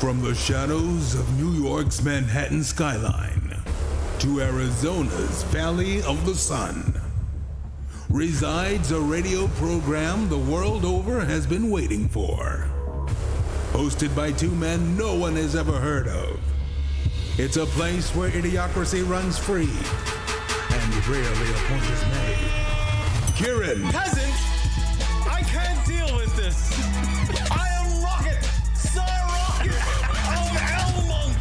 From the shadows of New York's Manhattan skyline to Arizona's Valley of the Sun resides a radio program the world over has been waiting for. Hosted by two men no one has ever heard of. It's a place where idiocracy runs free and rarely a point is made. Kieran. Peasant, I can't deal with this. I am Rocket, Sir Rocket of Elmont.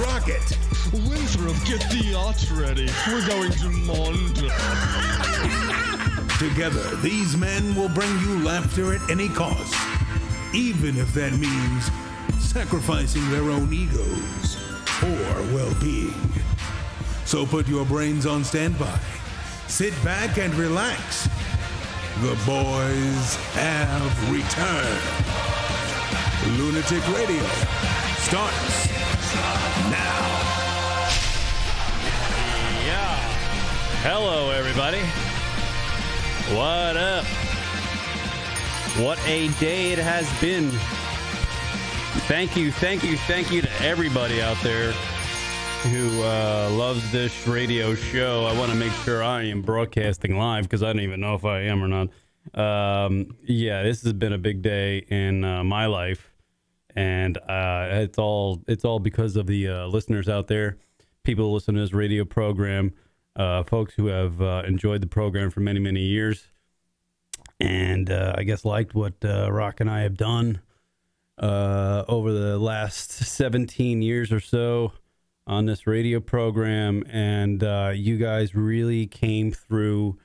Rocket. Winthrop, get the yacht ready. We're going to Mond. Together, these men will bring you laughter at any cost, even if that means sacrificing their own egos or well-being. So put your brains on standby. Sit back and relax. The boys have returned. Lunatic Radio starts now. Yeah. Hello, everybody. What up? What a day it has been. Thank you to everybody out there who loves this radio show. I want to make sure I am broadcasting live because I don't even know if I am or not. Yeah, this has been a big day in my life, and it's all because of the listeners out there, people who listen to this radio program, folks who have enjoyed the program for many, many years, and I guess liked what Rock and I have done over the last 17 years or so on this radio program, and you guys really came through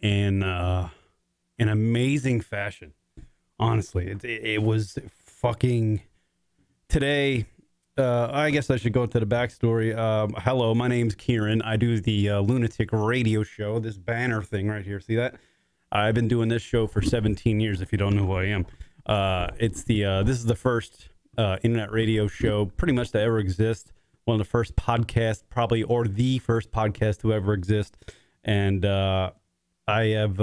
in an amazing fashion. Honestly, it was fucking today. I guess I should go into the backstory. Hello, my name's Kieran. I do the Lunatic Radio Show. This banner thing right here. See that? I've been doing this show for 17 years. If you don't know who I am, this is the first internet radio show pretty much to ever exist. One of the first podcasts, probably, or the first podcast to ever exist. And I have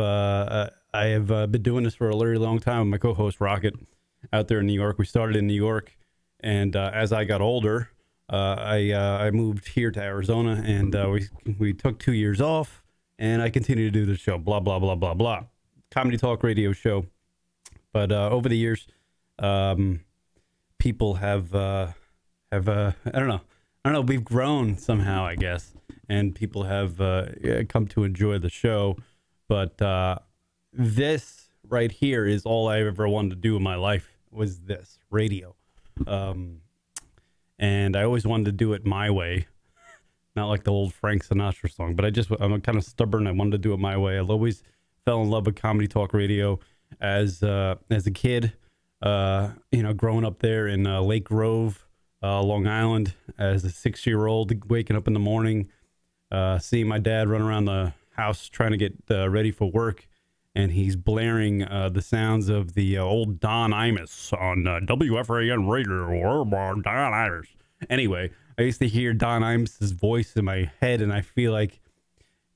been doing this for a very long time with my co-host Rocket out there in New York. We started in New York, and as I got older, I moved here to Arizona, and we took 2 years off, and I continued to do the show. Blah blah blah blah blah. Comedy talk radio show. But over the years, people have I don't know. We've grown somehow, I guess, and people have come to enjoy the show. But this right here is all I ever wanted to do in my life, was this radio. And I always wanted to do it my way, not like the old Frank Sinatra song. But I'm kind of stubborn. I wanted to do it my way. I've always fell in love with comedy talk radio as a kid. Growing up there in Lake Grove, Long Island, as a 6-year-old, waking up in the morning, seeing my dad run around the house trying to get ready for work, and he's blaring the sounds of the old Don Imus on WFAN radio. Don Imus. Anyway, I used to hear Don Imus's voice in my head, and I feel like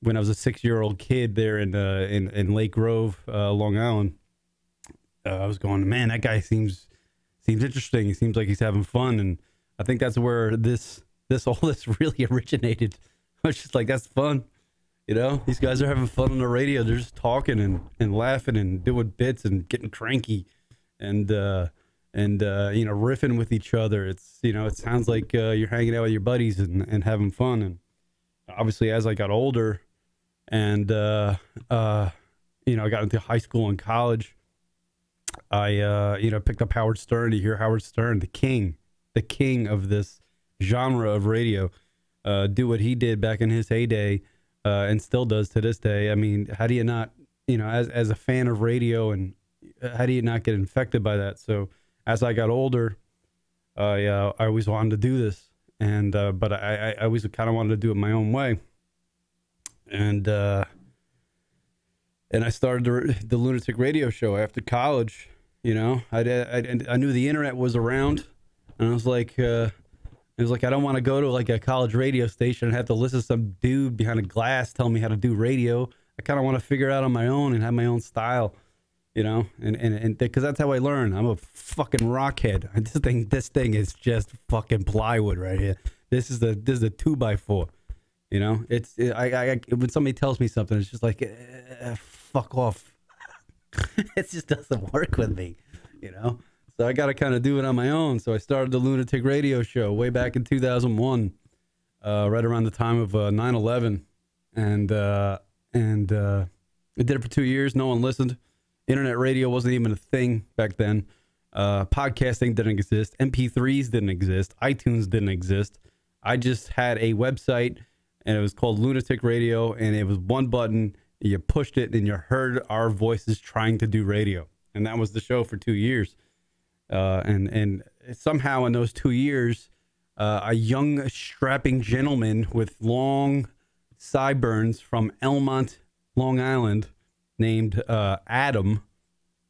when I was a 6-year-old kid there in Lake Grove, Long Island, I was going, man, that guy seems interesting. He seems like he's having fun, and I think that's where all this really originated. I was just like, that's fun. These guys are having fun on the radio. They're just talking and laughing and doing bits and getting cranky and riffing with each other. It's, it sounds like you're hanging out with your buddies and having fun. And obviously, as I got older and, I got into high school and college, I, picked up Howard Stern. To hear Howard Stern, the king of this genre of radio, do what he did back in his heyday, and still does to this day. I mean, how do you not, as a fan of radio, and how do you not get infected by that? So as I got older, I always wanted to do this, and but I always kind of wanted to do it my own way, and I started the Lunatic Radio Show after college. I knew the internet was around, and I was like, I don't want to go to like a college radio station and have to listen to some dude behind a glass tell me how to do radio. I kind of want to figure it out on my own and have my own style. you know, and because that's how I learn. I'm a fucking rockhead. This thing is just fucking plywood right here. This is a 2x4. You know, when somebody tells me something, it's just like, fuck off. It just doesn't work with me, you know. So I got to kind of do it on my own. So I started the Lunatic Radio Show way back in 2001, right around the time of 9/11, and I did it for 2 years. No one listened. Internet radio wasn't even a thing back then. Podcasting didn't exist. MP3s didn't exist. iTunes didn't exist. I just had a website, and it was called Lunatic Radio, and it was one button. You pushed it, and you heard our voices trying to do radio, and that was the show for 2 years. And somehow in those 2 years, a young, strapping gentleman with long sideburns from Elmont, Long Island, named Adam,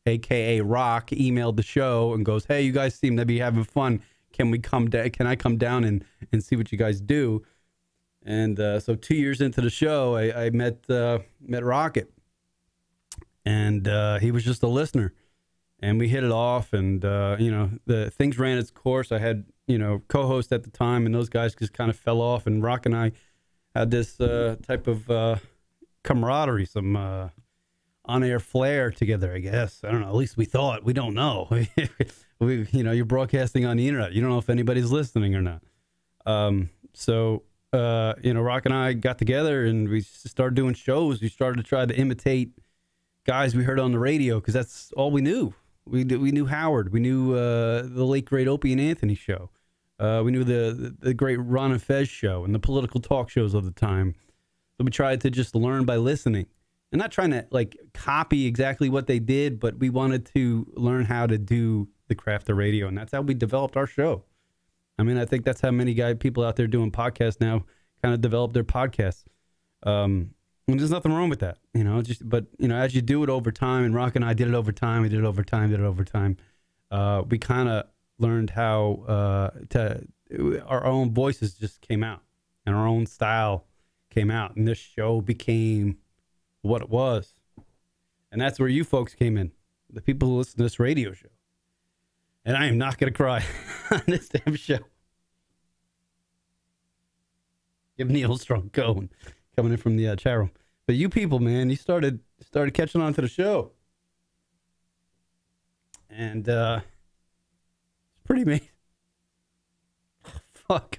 aka Rock, emailed the show and goes, "Hey, you guys seem to be having fun. Can we come down? Can I come down and see what you guys do?" And so 2 years into the show, I met Rocket, and he was just a listener, and we hit it off, and you know, the things ran its course. I had, you know, co-host at the time, and those guys just kind of fell off, and Rock and I had this type of camaraderie, some on-air flair together, I guess. I don't know. At least we thought. We don't know. You know, you're broadcasting on the internet. You don't know if anybody's listening or not. So, you know, Rock and I got together and we started doing shows. We started to try to imitate guys we heard on the radio because that's all we knew. We knew Howard. We knew the late, great Opie and Anthony show. We knew the great Ron and Fez show and the political talk shows of the time. So we tried to just learn by listening. And not trying to, like, copy exactly what they did, but we wanted to learn how to do the craft of radio, and that's how we developed our show. I mean, I think that's how many people out there doing podcasts now kind of develop their podcasts. And there's nothing wrong with that, you know. But you know, as you do it over time, and Rock and I did it over time. We did it over time. We kind of learned how our own voices just came out, and our own style came out, and this show became what it was. And that's where you folks came in, the people who listen to this radio show. And I am not going to cry on this damn show. Give Neil Strong going, coming in from the chat room. But you people, man, you started catching on to the show. And it's pretty amazing. Fuck.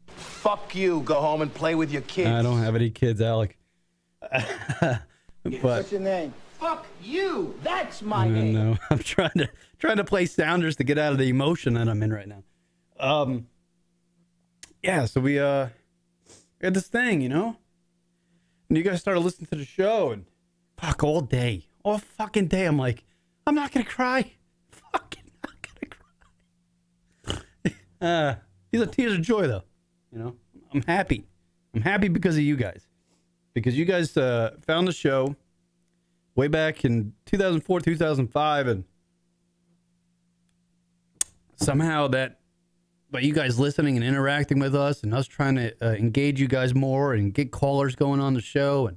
Fuck you. Go home and play with your kids. I don't have any kids, Alec. What's your name? Fuck you. That's my name. No, I'm trying to play sounders to get out of the emotion that I'm in right now. Yeah, so we had this thing, you know, and you guys started listening to the show, and fuck, all fucking day, I'm like, I'm not gonna cry, fucking not gonna cry. These are tears of joy, though, you know. I'm happy because of you guys. Because you guys found the show way back in 2004, 2005, and somehow by you guys listening and interacting with us, and us trying to engage you guys more and get callers going on the show,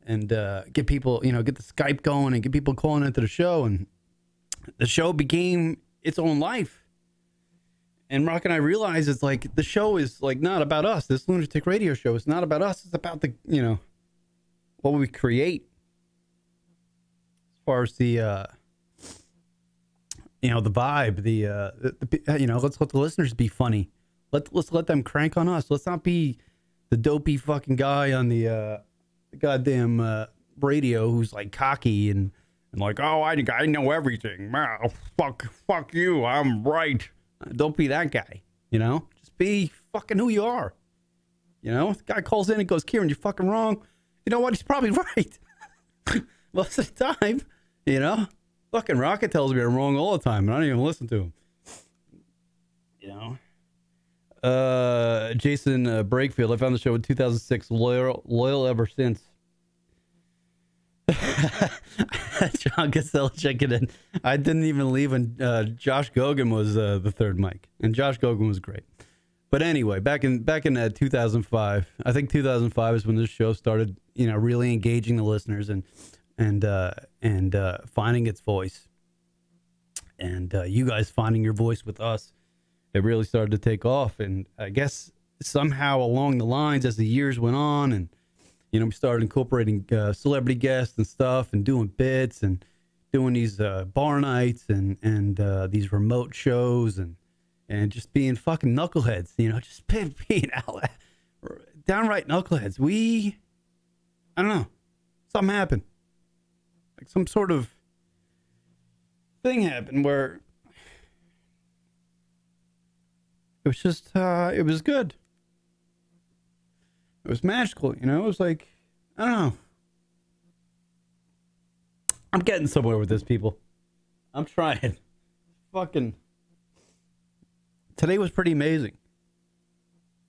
and get people, you know, get the Skype going and get people calling into the show, and the show became its own life. And Rock and I realized it's like the show is like not about us. This Lunatic Radio Show is not about us. It's about the, you know, what we create as far as the you know, the vibe, the you know, let's let the listeners be funny. Let's let them crank on us. Let's not be the dopey fucking guy on the goddamn radio who's like cocky and like, oh, I know everything. Fuck you. I'm right. Don't be that guy, you know? Just be fucking who you are. You know? The guy calls in and goes, Kieran, you're fucking wrong. You know what? He's probably right. Most of the time, you know? Fucking Rocket tells me I'm wrong all the time, and I don't even listen to him. You know? Jason Brakefield, I found the show in 2006. Loyal ever since. John Cassell checking in. I didn't even leave when Josh Gogan was the third mic, and Josh Gogan was great. But anyway, back in 2005, I think 2005 is when this show started, you know, really engaging the listeners, and and finding its voice, and you guys finding your voice with us. It really started to take off, and I guess somehow along the lines as the years went on, and we started incorporating celebrity guests and stuff, and doing bits and doing these bar nights and these remote shows and just being fucking knuckleheads, just being downright knuckleheads. I don't know, something happened, like some sort of thing happened where it was just it was good. It was magical, It was like, I don't know. I'm getting somewhere with this, people. I'm trying. Fucking. Today was pretty amazing.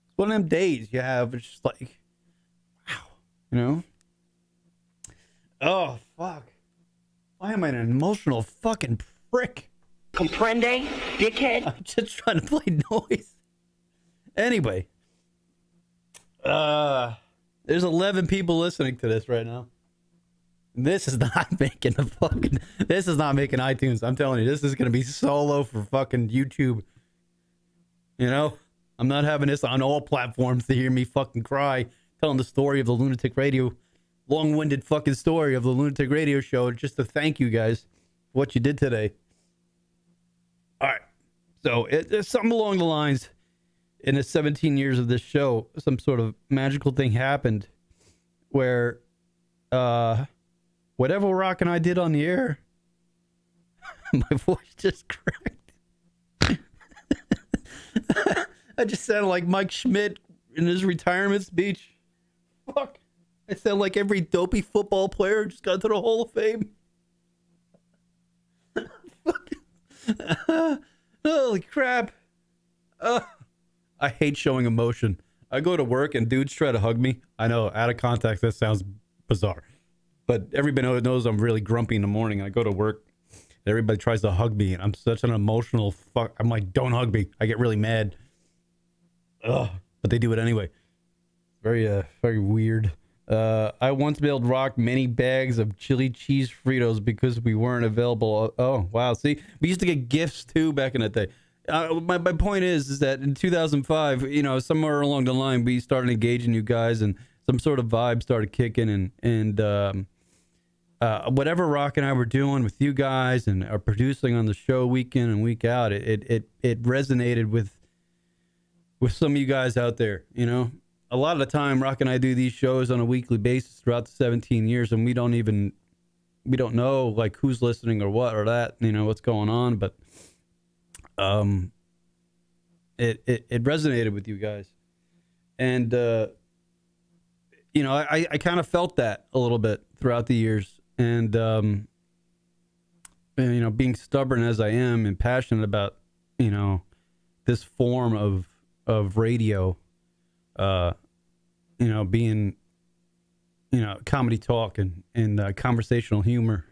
It's one of them days you have. It's just like, wow. Oh, fuck. Why am I an emotional fucking prick? Comprende, dickhead? I'm just trying to play noise. Anyway. There's 11 people listening to this right now. This is not making this is not making iTunes. I'm telling you, this is going to be solo for fucking YouTube. I'm not having this on all platforms to hear me fucking cry, telling the story of the Lunatic Radio, long-winded fucking story of the Lunatic Radio Show, just to thank you guys for what you did today. All right. So it's something along the lines, in the 17 years of this show, some sort of magical thing happened where, whatever Rock and I did on the air, my voice just cracked. I just sounded like Mike Schmidt in his retirement speech. Fuck. I sound like every dopey football player just got to the Hall of Fame. Holy crap. I hate showing emotion. I go to work and dudes try to hug me. I know, out of context, that sounds bizarre. But everybody knows I'm really grumpy in the morning. I go to work, and everybody tries to hug me, and I'm such an emotional fuck. I'm like, don't hug me. I get really mad. Ugh. But they do it anyway. Very, very weird. I once mailed Rock many bags of chili cheese Fritos because we weren't available. Oh, wow. See, we used to get gifts, too, back in the day. My point is that in 2005, somewhere along the line, we started engaging you guys, and some sort of vibe started kicking, and whatever Rock and I were doing with you guys and are producing on the show week in and week out, it resonated with some of you guys out there. A lot of the time, Rock and I do these shows on a weekly basis throughout the 17 years, and we don't know like who's listening or what or that, what's going on, but it resonated with you guys, and I kind of felt that a little bit throughout the years, and being stubborn as I am and passionate about this form of radio, being comedy talk and conversational humor.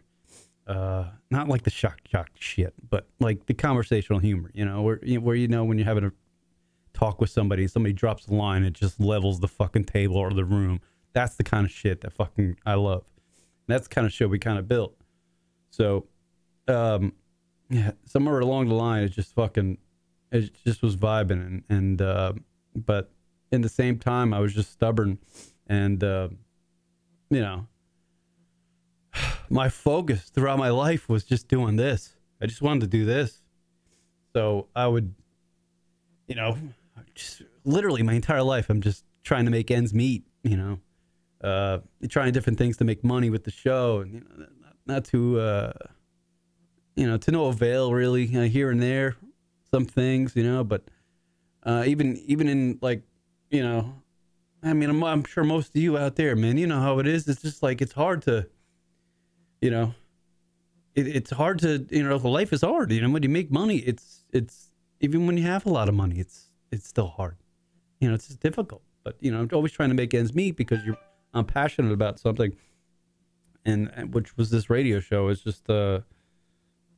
Not like the shock shit, but like the conversational humor, where when you're having a talk with somebody drops a line, it just levels the fucking table or the room. That's the kind of shit that fucking I love. And that's the kind of shit we kind of built. So, yeah, somewhere along the line, it just was vibing, and but in the same time, I was just stubborn, and my focus throughout my life was just doing this. I just wanted to do this. So I would, just literally my entire life, I'm just trying to make ends meet, trying different things to make money with the show, and, not to, to no avail really, here and there, some things, but even in like, I'm sure most of you out there, man, you know how it is. It's just like, it's hard to, it's hard to, life is hard. When you make money, it's even when you have a lot of money, it's still hard. It's just difficult. But always trying to make ends meet because I'm passionate about something, and which was this radio show. It's just oh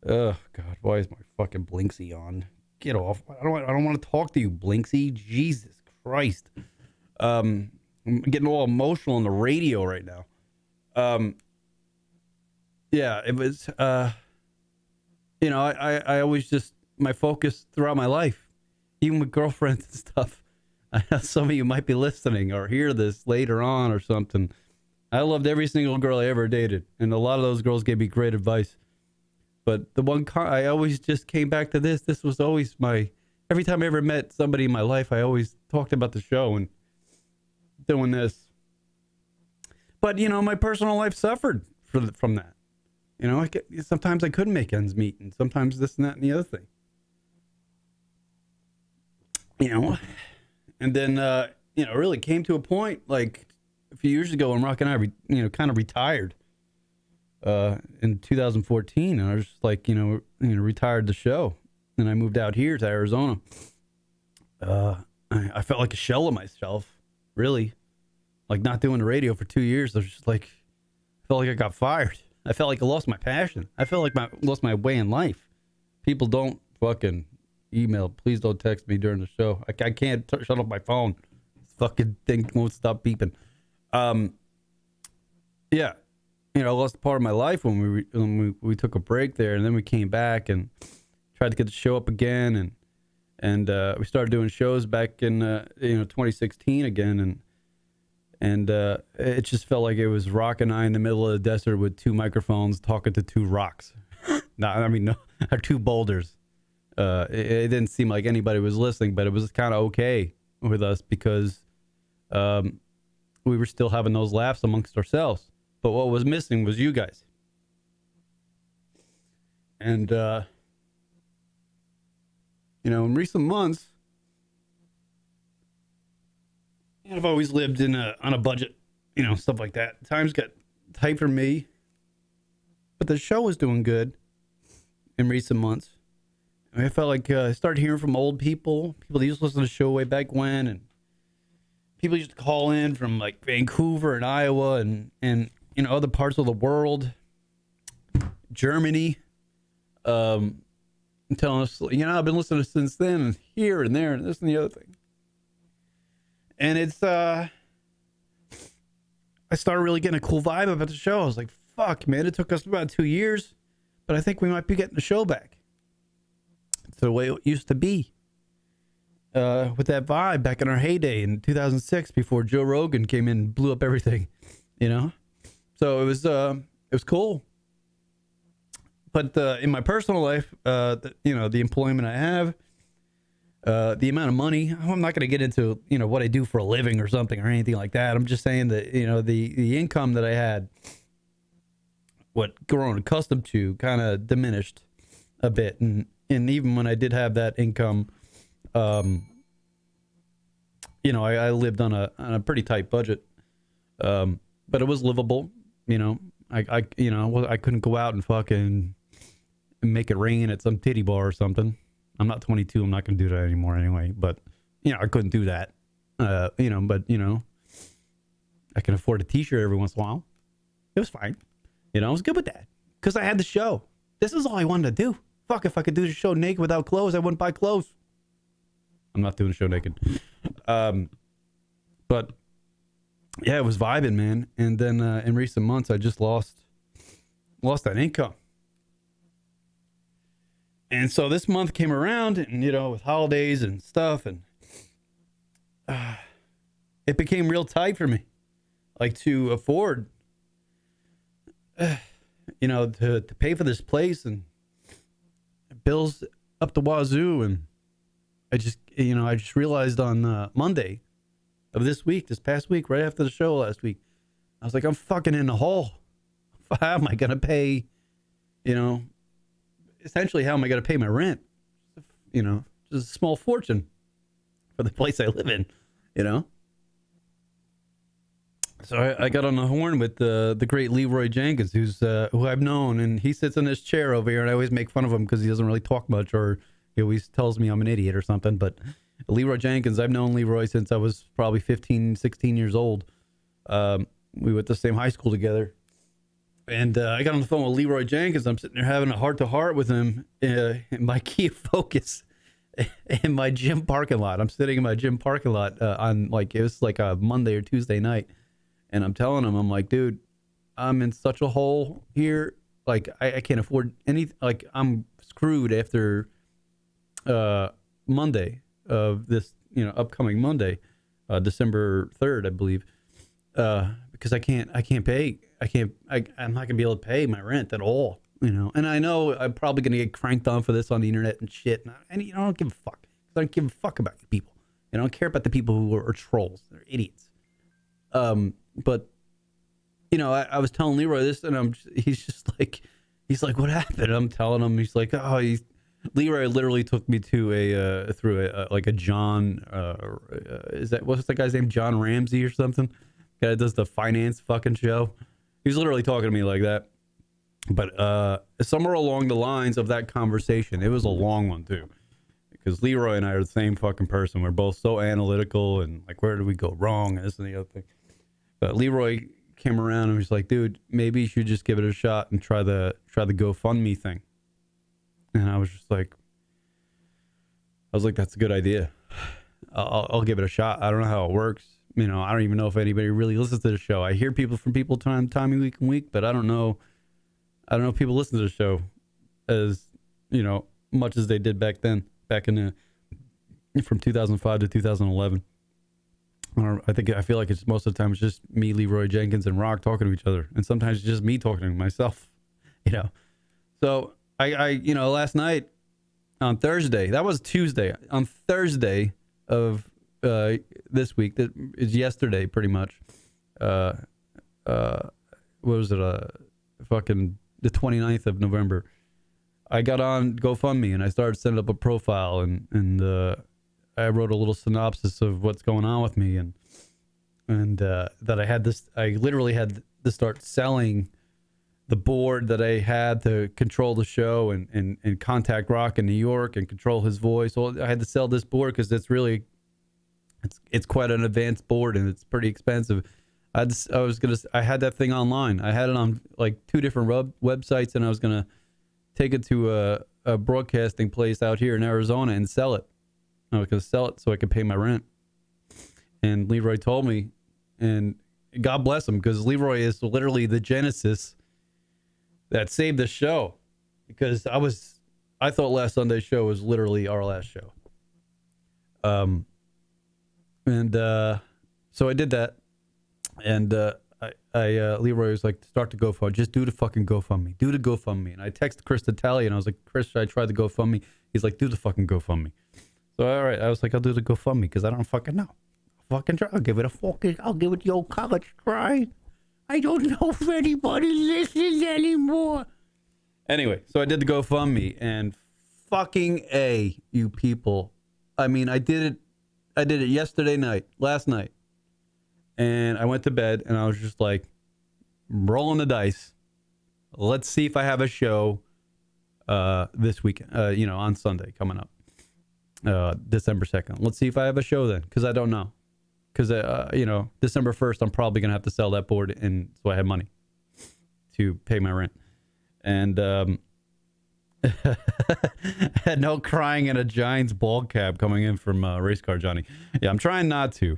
God, why is my fucking Blinksy on? Get off! I don't want to talk to you, Blinksy. Jesus Christ, I'm getting all emotional on the radio right now. yeah, it was, you know, I always just, my focus throughout my life, even with girlfriends and stuff. I know some of you might be listening or hear this later on or something. I loved every single girl I ever dated. And a lot of those girls gave me great advice. But the one I always just came back to this. This was always every time I ever met somebody in my life, I always talked about the show and doing this. But, you know, my personal life suffered from that. You know, sometimes I couldn't make ends meet, and sometimes this and that and the other thing. You know, and then, you know, really came to a point like a few years ago when Rock and I, kind of retired in 2014. And I was just like, retired the show. And I moved out here to Arizona. I felt like a shell of myself, really. Like not doing the radio for 2 years. I was just like, I felt like I got fired. I felt like I lost my passion. I felt like I lost my way in life. People don't fucking email. Please don't text me during the show. I can't shut off my phone. This fucking thing won't stop beeping. Yeah. You know, I lost part of my life when we took a break there, and then we came back and tried to get the show up again, and we started doing shows back in 2016 again, and it just felt like it was Rock and I in the middle of the desert with two microphones talking to two rocks. Or two boulders. It didn't seem like anybody was listening, but it was kind of okay with us because we were still having those laughs amongst ourselves. But what was missing was you guys. And, in recent months, I've always lived on a budget, stuff like that. Times got tight for me, but the show was doing good in recent months. I felt like I started hearing from old people that used to listen to the show way back when, and people used to call in from like Vancouver and Iowa and other parts of the world, Germany, telling us, I've been listening since then, and here and there and this and the other thing. And it's, I started really getting a cool vibe about the show. I was like, fuck, man, it took us about 2 years, but I think we might be getting the show back to the way it used to be. With that vibe back in our heyday in 2006 before Joe Rogan came in and blew up everything, So it was cool. But in my personal life, the employment I have, the amount of money, I'm not going to get into, what I do for a living or something or anything like that. I'm just saying that, the income that I had, what grown accustomed to, kind of diminished a bit. And even when I did have that income, I lived on a pretty tight budget, but it was livable. I couldn't go out and fucking make it rain at some titty bar or something. I'm not 22. I'm not going to do that anymore anyway. But I couldn't do that. But I can afford a T-shirt every once in a while. It was fine. I was good with that because I had the show. This is all I wanted to do. Fuck, if I could do the show naked without clothes, I wouldn't buy clothes. I'm not doing the show naked. But yeah, it was vibing, man. And then in recent months, I just lost that income. And so this month came around, and with holidays and stuff, and it became real tight for me, like to afford, to pay for this place and bills up the wazoo. And I just realized on Monday of this past week, right after the show last week, I was like, I'm fucking in the hole. How am I going to pay, essentially, how am I going to pay my rent? Just a small fortune for the place I live in, So I got on the horn with the great Leroy Jenkins, who I've known, and he sits in his chair over here, and I always make fun of him because he doesn't really talk much, or he always tells me I'm an idiot or something. But Leroy Jenkins, I've known Leroy since I was probably 15, 16 years old. We went to the same high school together. And I got on the phone with Leroy Jenkins. I'm sitting there having a heart-to-heart with him in my Kia Focus in my gym parking lot. I'm sitting in my gym parking lot it was like a Monday or Tuesday night. And I'm telling him, I'm like, dude, I'm in such a hole here. like I can't afford any, like I'm screwed after Monday of this, upcoming Monday, December 3rd, I believe, because I'm not gonna be able to pay my rent at all, and I know I'm probably gonna get cranked on for this on the internet and shit, and I don't give a fuck. I don't give a fuck about you people. I don't care about the people who are trolls. They're idiots. But I was telling Leroy this, and he's like, what happened? I'm telling him, he's like, Leroy literally took me to through a John, what's that guy's name? John Ramsey or something? Guy that does the finance fucking show. He's literally talking to me like that. But somewhere along the lines of that conversation, it was a long one too, because Leroy and I are the same fucking person. We're both so analytical and like, where did we go wrong? And this and the other thing. But Leroy came around and was like, dude, maybe you should just give it a shot and try the GoFundMe thing. And I was like, that's a good idea. I'll give it a shot. I don't know how it works. I don't even know if anybody really listens to the show. I hear from people time week and week, but I don't know if people listen to the show as, much as they did back then, from 2005 to 2011. I feel like it's most of the time it's just me, Leroy Jenkins, and Rock talking to each other, and sometimes it's just me talking to myself. So I last night on Thursday, that was Tuesday. On Thursday of this week, that is yesterday, pretty much. What was it? Fucking the 29th of November. I got on GoFundMe and I started setting up a profile and I wrote a little synopsis of what's going on with me and that I literally had to start selling the board that I had to control the show and contact Rock in New York and control his voice. Well, I had to sell this board because it's quite an advanced board and it's pretty expensive. I had that thing online. I had it on like 2 different websites, and I was gonna take it to a broadcasting place out here in Arizona and sell it. I was gonna sell it so I could pay my rent. And Leroy told me, and God bless him, because Leroy is literally the genesis that saved the show, because I thought last Sunday's show was literally our last show. So I did that, and Leroy was like, start the GoFundMe, just do the fucking GoFundMe, do the GoFundMe. And I texted Chris Tatalia and I was like, Chris, should I try the GoFundMe? He's like, do the fucking GoFundMe. So all right, I was like, I'll do the GoFundMe because I don't fucking know. Fucking try. I'll give it the old college try. I don't know if anybody listens anymore. Anyway, so I did the GoFundMe, and fucking A, you people. I mean, I did it last night. And I went to bed and I was just like rolling the dice. Let's see if I have a show this weekend, on Sunday coming up, December 2nd. Let's see if I have a show then, because I don't know. Because, December 1st, I'm probably going to have to sell that board, and so I have money to pay my rent. And I had no crying in a Giants ball cab coming in from Race Car Johnny. Yeah, I'm trying not to.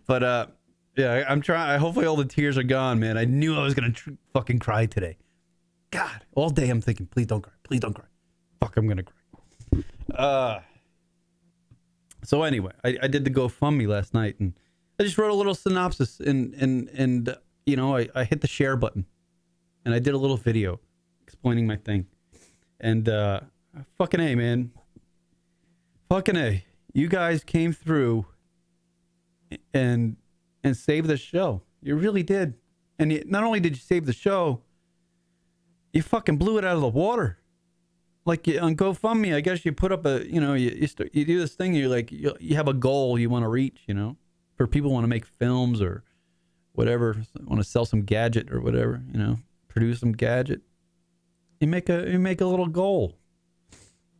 But, yeah, I'm trying. Hopefully all the tears are gone, man. I knew I was going to fucking cry today. God, all day I'm thinking, please don't cry. Please don't cry. Fuck, I'm going to cry. So anyway, I did the GoFundMe last night, and I just wrote a little synopsis, and I hit the share button, and I did a little video explaining my thing. And fucking A, man. Fucking A. You guys came through and saved the show. You really did. And not only did you save the show, you fucking blew it out of the water. Like on GoFundMe, I guess you put up you do this thing. You're like, you have a goal you want to reach, for people who want to make films or whatever, want to sell some gadget or whatever, produce some gadget. You make a little goal.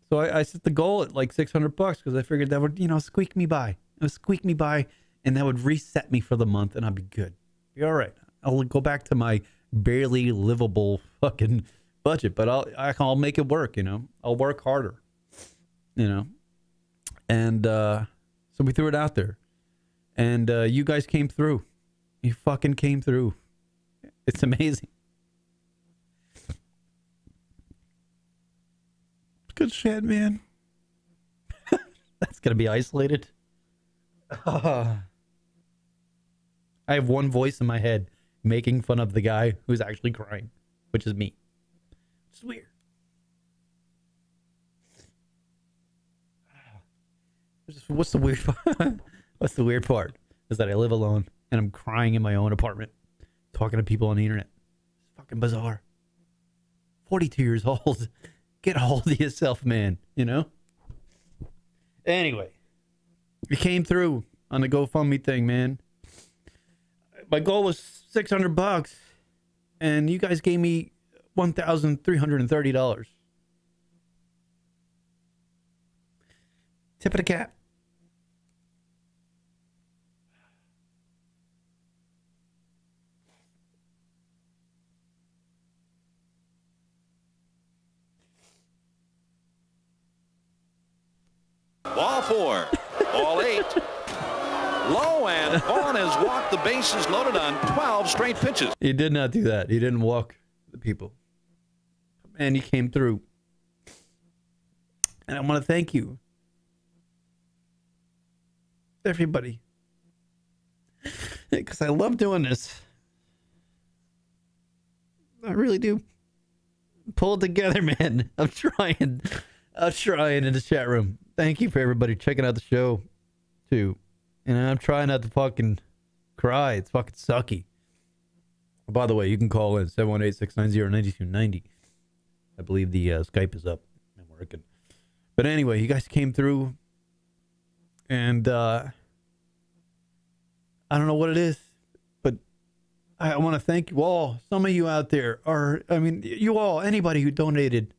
So I set the goal at like $600 because I figured that would, squeak me by. It would squeak me by, and that would reset me for the month, and I'd be good. Be all right. I'll go back to my barely livable fucking budget, but I'll make it work, I'll work harder, and so we threw it out there, and you guys came through. You fucking came through. It's amazing. good shit, man. That's gonna be isolated. I have one voice in my head making fun of the guy who's actually crying, which is me. It's weird. What's the weird part? What's the weird part is that I live alone and I'm crying in my own apartment, talking to people on the internet. It's fucking bizarre. 42 years old. Get a hold of yourself, man. You know? Anyway, we came through on the GoFundMe thing, man. My goal was $600, and you guys gave me $1,330. Tip of the cap. Ball 4, ball 8. Low, and Vaughn has walked the bases loaded on 12 straight pitches. He did not do that. He didn't walk the people. Man, he came through. And I want to thank you. Everybody. Because I love doing this. I really do. Pull it together, man. I'm trying in the chat room. Thank you for everybody checking out the show, too. And I'm trying not to fucking cry. It's fucking sucky. By the way, you can call in 718-690-9290. I believe the Skype is up and working. But anyway, you guys came through. And I don't know what it is. But I want to thank you all. Some of you out there are, I mean, you all, anybody who donated.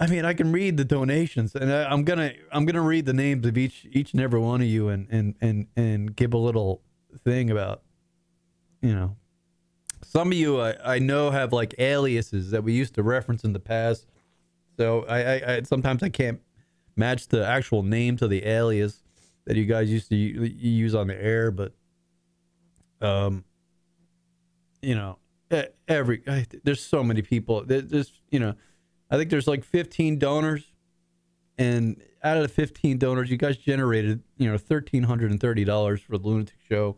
I mean, I can read the donations, and I'm gonna read the names of each and every one of you, and give a little thing about, you know, some of you I know have like aliases that we used to reference in the past, so I sometimes I can't match the actual name to the alias that you guys used to use on the air, but you know, there's so many people. There's, you know. I think there's like 15 donors, and out of the 15 donors, you guys generated, you know, $1,330 for the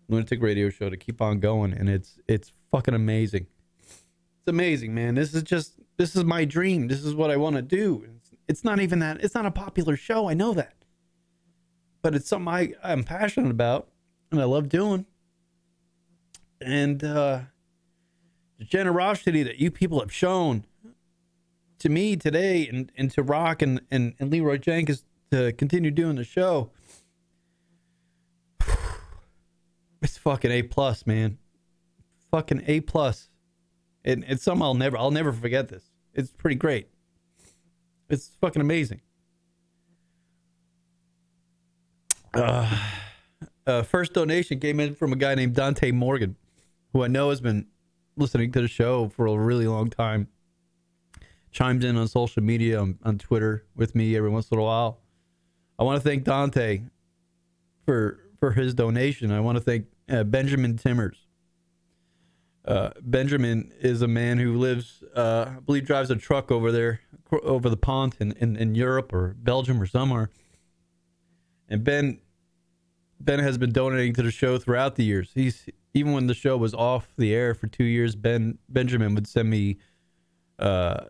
Lunatic radio show to keep on going, and it's fucking amazing. It's amazing, man. This is my dream. This is what I want to do. It's not even that. It's not a popular show. I know that, but it's something I'm passionate about, and I love doing. And the generosity that you people have shown to me today, and to Rock and Leroy Jenkins to continue doing the show, it's fucking A+, man. Fucking A+. It's something I'll never forget this. It's pretty great. It's fucking amazing. First donation came in from a guy named Dante Morgan, who I know has been listening to the show for a really long time. Chimes in on social media, on Twitter with me every once in a while. I want to thank Dante for his donation. I want to thank Benjamin Timmers. Benjamin is a man who lives, I believe, drives a truck over there, over the pond in Europe or Belgium or somewhere. And Ben has been donating to the show throughout the years. Even when the show was off the air for 2 years, Benjamin would send me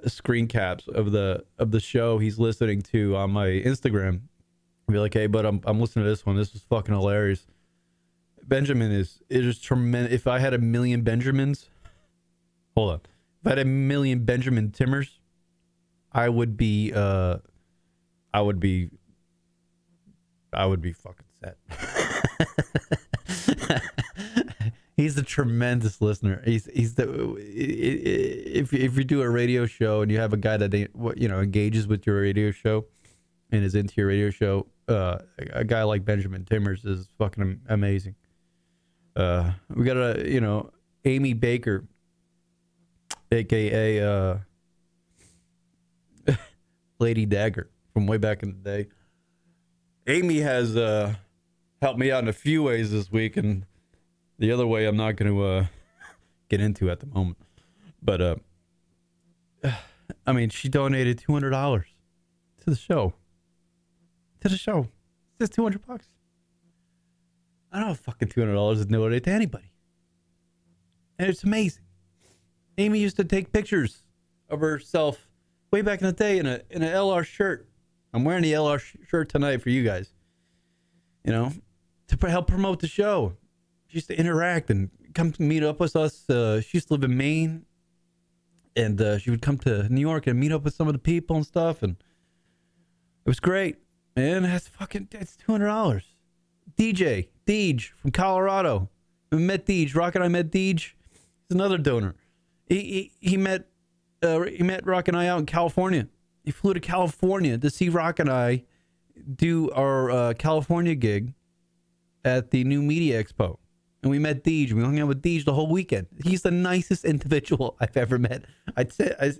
screen caps of the show he's listening to on my Instagram. I'd be like, hey, but I'm listening to this one. This is fucking hilarious. Benjamin is just tremendous. If I had a million Benjamins, hold on. If I had a million Benjamin Timmers, I would be fucking set. He's a tremendous listener. He's the if you do a radio show and you have a guy that engages with your radio show and is into your radio show, a guy like Benjamin Timmers is fucking amazing. We got Amy Baker, aka Lady Dagger from way back in the day. Amy has helped me out in a few ways this week, and the other way I'm not going to get into at the moment. But I mean, she donated $200 to the show. To the show. It's just $200. I don't have fucking $200 to donate to anybody. And it's amazing. Amy used to take pictures of herself way back in the day in an LR shirt. I'm wearing the LR shirt tonight for you guys. You know, to help promote the show. She used to interact and come to meet up with us. She used to live in Maine. And she would come to New York and meet up with some of the people and stuff. And it was great. And that's $200. DJ, Deej from Colorado. We met Deej. Rock and I met Deej. He's another donor. He met Rock and I out in California. He flew to California to see Rock and I do our California gig at the New Media Expo. And we met Deej. We hung out with Deej the whole weekend. He's the nicest individual I've ever met.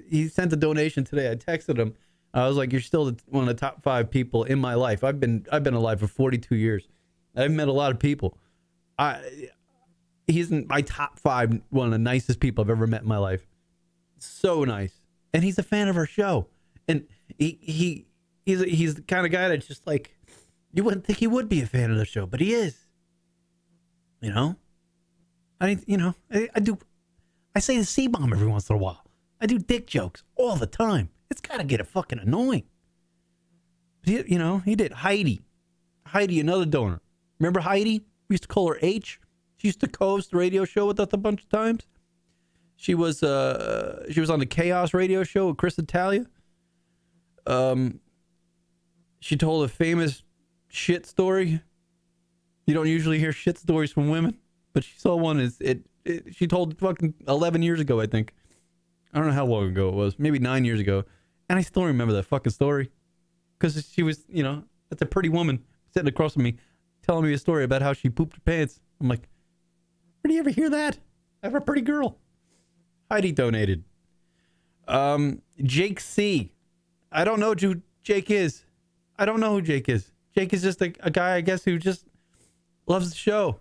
He sent a donation today. I texted him. I was like, "You're still one of the top 5 people in my life. I've been alive for 42 years. I've met a lot of people. He's in my top 5. One of the nicest people I've ever met in my life. So nice, and he's a fan of our show. And he's the kind of guy that's just like, you wouldn't think he would be a fan of the show, but he is. You know, I say the C-bomb every once in a while. I do dick jokes all the time. It's got to get fucking annoying. But he did. Heidi, another donor. Remember Heidi? We used to call her H. She used to co-host the radio show with us a bunch of times. She was on the Chaos radio show with Chris Italia. She told a famous shit story. You don't usually hear shit stories from women, but she saw one. She told fucking 11 years ago, I think. I don't know how long ago it was. Maybe 9 years ago. And I still remember that fucking story. Because she was, that's a pretty woman sitting across from me telling me a story about how she pooped her pants. I'm like, where do you ever hear that? I have a pretty girl. Heidi donated. Jake C. I don't know who Jake is. I don't know who Jake is. Jake is just a guy, I guess, who just loves the show.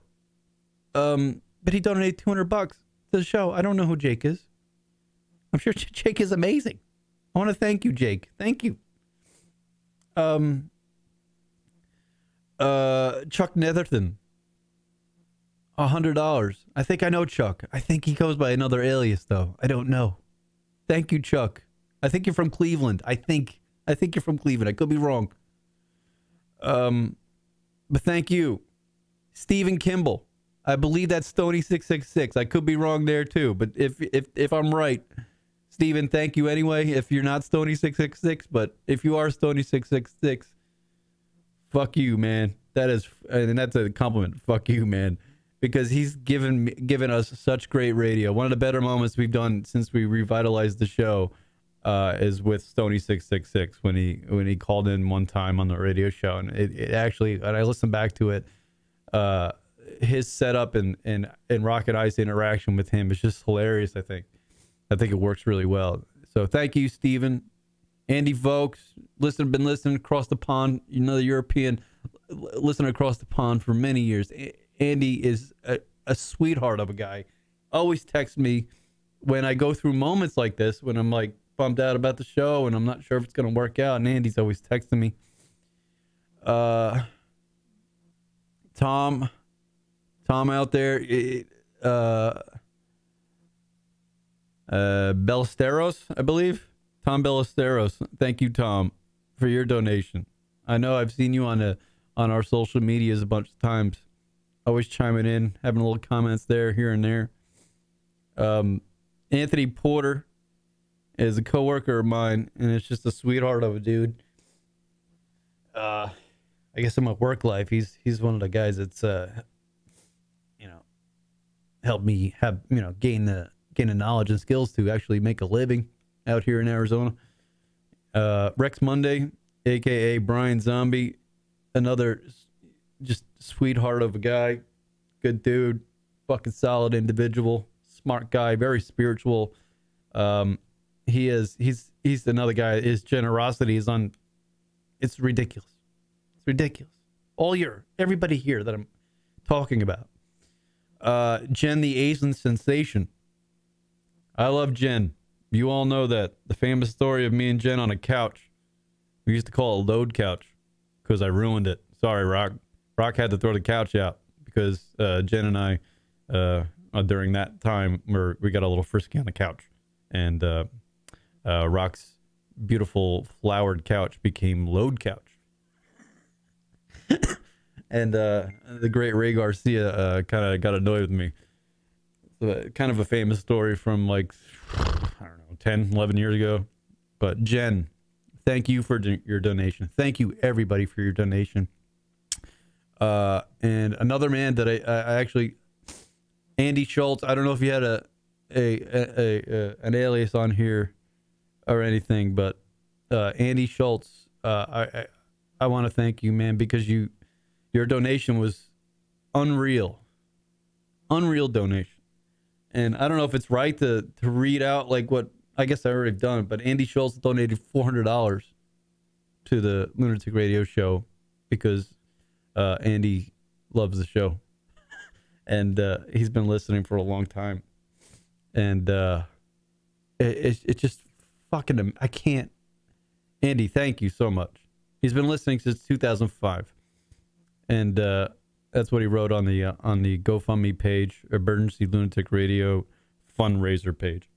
But he donated $200 to the show. I don't know who Jake is. I'm sure Jake is amazing. I want to thank you, Jake. Thank you. Chuck Netherton. $100. I think I know Chuck. I think he goes by another alias, though. I don't know. Thank you, Chuck. I think you're from Cleveland. I think you're from Cleveland. I could be wrong. But thank you. Stephen Kimball. I believe that's Stony 666. I could be wrong there too, but if I'm right, Stephen, thank you anyway. If you're not Stony 666, but if you are Stony 666, fuck you, man. That's a compliment. Fuck you, man, because he's given us such great radio. One of the better moments we've done since we revitalized the show is with Stony 666 when he called in one time on the radio show, and it actually, when I listened back to it, his setup and Rocket Ice interaction with him is just hilarious. I think it works really well. So thank you, Stephen. Andy Vokes, been listening across the pond. The European listener across the pond for many years. Andy is a sweetheart of a guy. Always texts me when I go through moments like this, when I'm like bummed out about the show and I'm not sure if it's going to work out. And Andy's always texting me. Tom out there, Ballesteros, I believe. Tom Ballesteros. Thank you, Tom, for your donation. I know I've seen you on our social medias a bunch of times. Always chiming in, having little comments there, here and there. Anthony Porter is a coworker of mine, and it's just a sweetheart of a dude. I guess in my work life, he's one of the guys that's helped me have gain the knowledge and skills to actually make a living out here in Arizona. Rex Monday, aka Brian Zombie, another just sweetheart of a guy, good dude, fucking solid individual, smart guy, very spiritual. He's another guy. His generosity is it's ridiculous. It's ridiculous. Everybody here that I'm talking about. Jen the Asian sensation. I love Jen. You all know that the famous story of me and Jen on a couch. We used to call it a load couch because I ruined it. Sorry, Rock. Rock had to throw the couch out because Jen and I, during that time, we got a little frisky on the couch. And Rock's beautiful flowered couch became load couch. And the great Ray Garcia kind of got annoyed with me. So, kind of a famous story from like, I don't know, 10, 11 years ago. But Jen, thank you for your donation. Thank you, everybody, for your donation. And another man that I actually, Andy Schultz, I don't know if you had an alias on here or anything, but Andy Schultz, I want to thank you, man, because your donation was unreal donation. And I don't know if it's right to read out like what, I guess I already done, but Andy Schultz donated $400 to the Lunatic Radio show because Andy loves the show. And he's been listening for a long time. And it's just fucking, I can't. Andy, thank you so much. He's been listening since 2005. And that's what he wrote on the GoFundMe page, Emergency Lunatic Radio fundraiser page.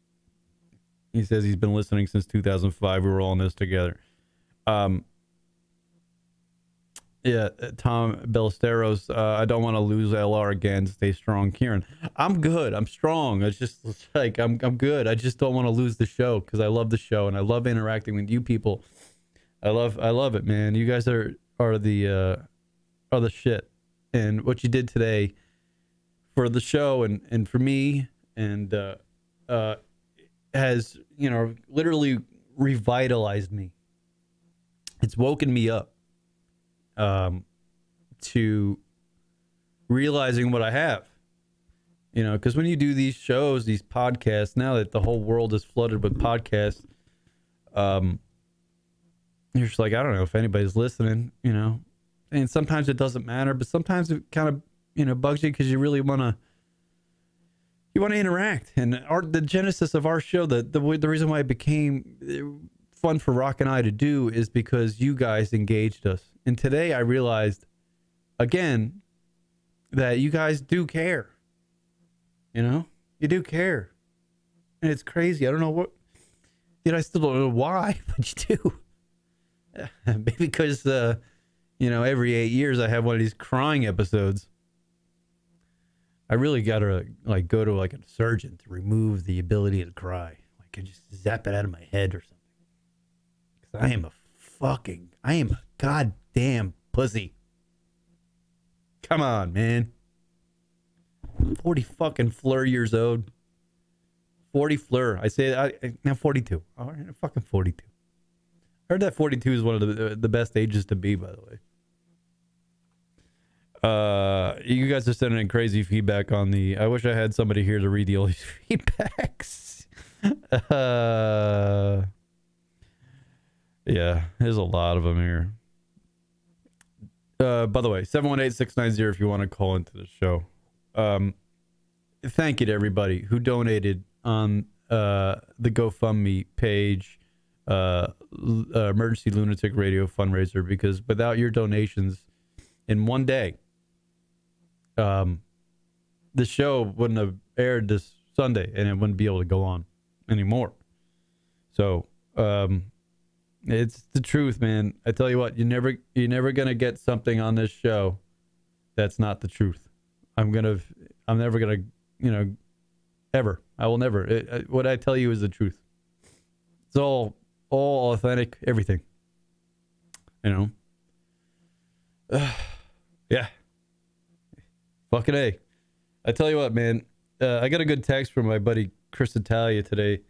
He says he's been listening since 2005. We were all in this together. Yeah, Tom Ballesteros, I don't want to lose LR again. Stay strong, Kieran. I'm good. I'm strong. It's just like I'm good. I just don't want to lose the show because I love the show and I love interacting with you people. I love it, man. You guys are the shit. And what you did today for the show and for me and has, you know, literally revitalized me. It's woken me up to realizing what I have. You know, because when you do these shows, these podcasts, now that the whole world is flooded with podcasts, you're just like, I don't know if anybody's listening, you know. And sometimes it doesn't matter, but sometimes it kind of, you know, bugs you because you really want to interact. And the genesis of our show, the reason why it became fun for Rock and I to do is because you guys engaged us. And today I realized, again, that you guys do care. You know? You do care. And it's crazy. I don't know what... I still don't know why, but you do. Maybe because... you know, every 8 years I have one of these crying episodes. I really gotta like go to like a surgeon to remove the ability to cry. Like, and just zap it out of my head or something. Because I am a goddamn pussy. Come on, man. 40 fucking fleur years old. 40 fleur. I say now 42. All right, fucking 42. I heard that 42 is one of the best ages to be, by the way. You guys are sending in crazy feedback on the... I wish I had somebody here to read all these feedbacks. Yeah, there's a lot of them here. By the way, 718-690 if you want to call into the show. Thank you to everybody who donated on the GoFundMe page. Emergency Lunatic Radio fundraiser, because without your donations in one day, the show wouldn't have aired this Sunday and it wouldn't be able to go on anymore. So it's the truth, man. I tell you what, you're never gonna get something on this show that's not the truth. I'm never gonna, you know, ever. I will never. What I tell you is the truth. It's all authentic, everything. You know? Yeah. Fucking A. I tell you what, man. I got a good text from my buddy Chris Italia today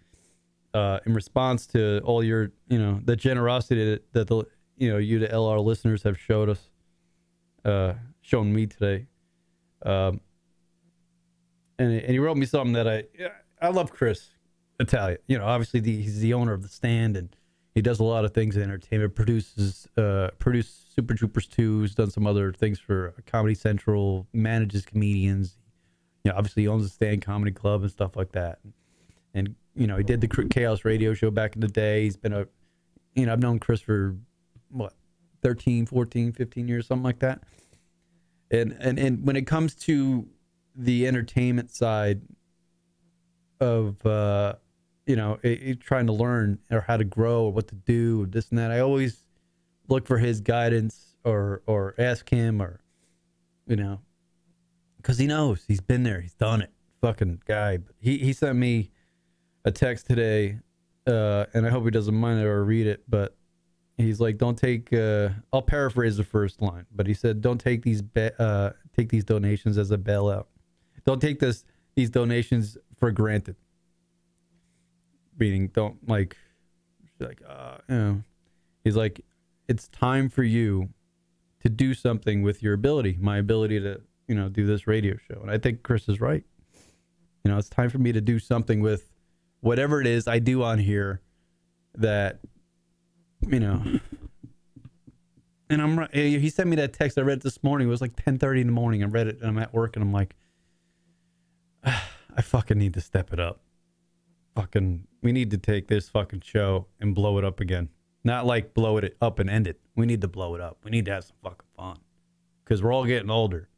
in response to all your, you know, the generosity that the, you know, you to LR listeners have showed us, shown me today. And he wrote me something that I love Chris Italia. You know, obviously he's the owner of the Stand, and he does a lot of things in entertainment. Produced Super Troopers 2. He's done some other things for Comedy Central. Manages comedians. You know, obviously he owns the Stand Comedy Club and stuff like that. And, you know, he did the Chaos Radio show back in the day. He's been I've known Chris for, 13, 14, 15 years, something like that. And when it comes to the entertainment side of, trying to learn or how to grow or what to do, or this and that, I always look for his guidance or ask him or, because he knows. He's been there. He's done it. Fucking guy. But he sent me a text today, and I hope he doesn't mind it or read it, but he's like, don't take, I'll paraphrase the first line, but he said, don't take these donations as a bailout. Don't take these donations for granted. Meaning, don't he's like, it's time for you to do something with your ability, my ability to, do this radio show. And I think Chris is right. It's time for me to do something with whatever it is I do on here that, and he sent me that text. I read it this morning. It was like 10:30 in the morning. I read it and I'm at work and I'm like, I fucking need to step it up. We need to take this fucking show and blow it up again. Not like blow it up and end it. We need to blow it up. We need to have some fucking fun. Because we're all getting older.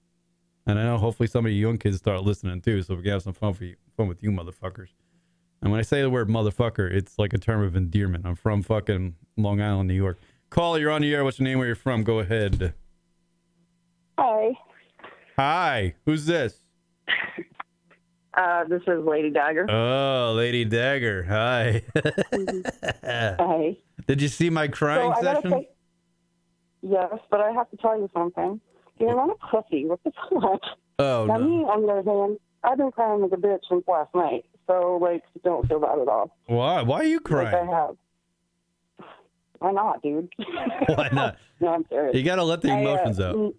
And I know hopefully some of you young kids start listening too, so we can have some fun with you motherfuckers. And when I say the word motherfucker, it's like a term of endearment. I'm from fucking Long Island, New York. Caller, you're on the air. What's your name? Where you're from? Go ahead. Hi. Hi. Who's this? This is Lady Dagger. Oh, Lady Dagger. Hi. Hi. Did you see my crying session? Yes, but I have to tell you something. You're not a pussy. What the fuck? Oh, now, no. me, on the other hand, I've been crying like a bitch since last night. So, don't feel bad at all. Why? Why are you crying? Like I have. Why not, dude? Why not? No, I'm serious. You got to let the emotions out.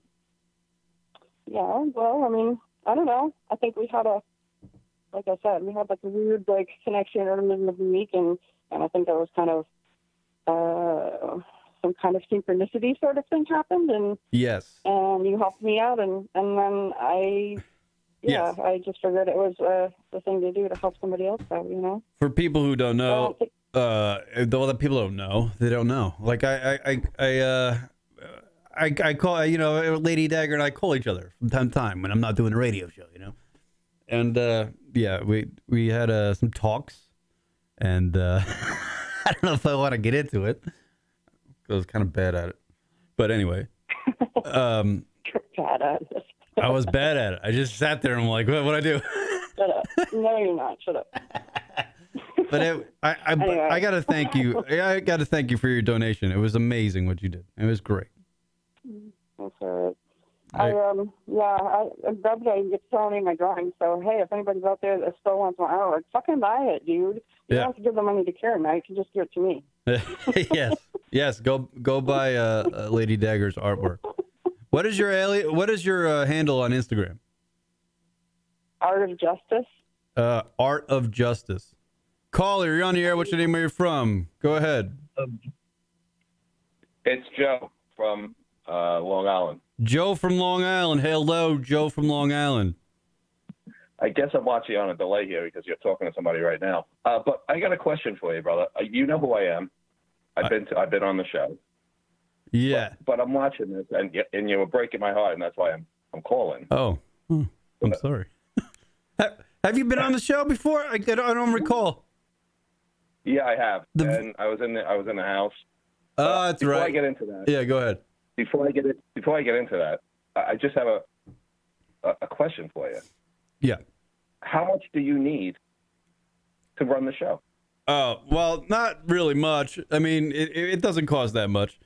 Yeah, well, I don't know. I think we had like I said, we had a weird connection in the middle of the week, and I think that was kind of some kind of synchronicity sort of thing happened, and yes, and you helped me out, and then I just figured it was the thing to do to help somebody else out, For people who don't know, the other people don't know, they don't know. Like I call, Lady Dagger and I call each other from time to time when I'm not doing a radio show, And we had some talks, and I don't know if I want to get into it. I was kind of bad at it, but anyway, You're bad at it. I was bad at it. I just sat there and I'm like, what I do? Shut up! No, you're not. Shut up. But Anyway. I got to thank you. I got to thank you for your donation. It was amazing what you did. It was great. That's all right. I'm glad that you get selling me my drawings. So, hey, if anybody's out there that still wants my artwork, fucking buy it, dude. You don't have to give the money to Karen. Now you can just give it to me. Yes. Go buy Lady Dagger's artwork. What is your handle on Instagram? Art of Justice. Art of Justice. Caller, you're on the air. What's your name? Where you're from? Go ahead. It's Joe from Long Island. Joe from Long Island. Hello, Joe from Long Island. I guess I'm watching on a delay here because you're talking to somebody right now. But I got a question for you, brother. You know who I am. I've been on the show. Yeah. But I'm watching this, and you were breaking my heart, and that's why I'm calling. Oh, I'm sorry. Have you been on the show before? I don't recall. Yeah, I have. And I was in the house. Oh, that's right. Before I get into that. Yeah, go ahead. Before I get into that, I just have a question for you. Yeah. How much do you need to run the show? Oh, well, not really much. I mean, it doesn't cost that much.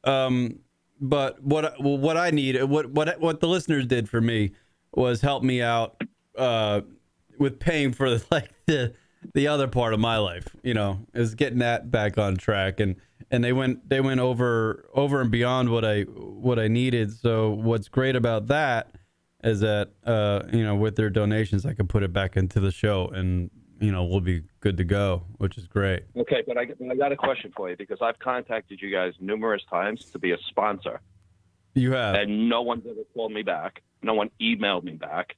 But what I need, what the listeners did for me was help me out with paying for the other part of my life, is getting that back on track, and they went over and beyond what I needed. So what's great about that is that with their donations, I can put it back into the show, and we'll be good to go, which is great. Okay, but I got a question for you, because I've contacted you guys numerous times to be a sponsor. You have, and no one's ever called me back. No one emailed me back.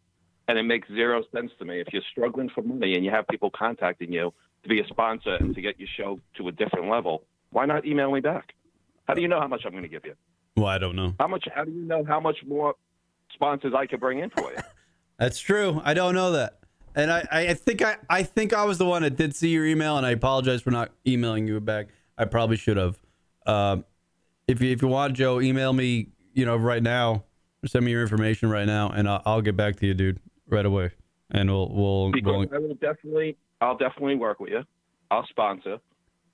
and it makes zero sense to me. If you're struggling for money and you have people contacting you to be a sponsor and to get your show to a different level, why not email me back? How do you know how much I'm going to give you? Well, I don't know. How do you know how much more sponsors I could bring in for you? That's true. I don't know that. And I think I was the one that did see your email, and I apologize for not emailing you back. I probably should have. If you want, Joe, email me, right now, or send me your information right now, and I'll get back to you, dude, right away. And we'll I'll definitely work with you. I'll sponsor.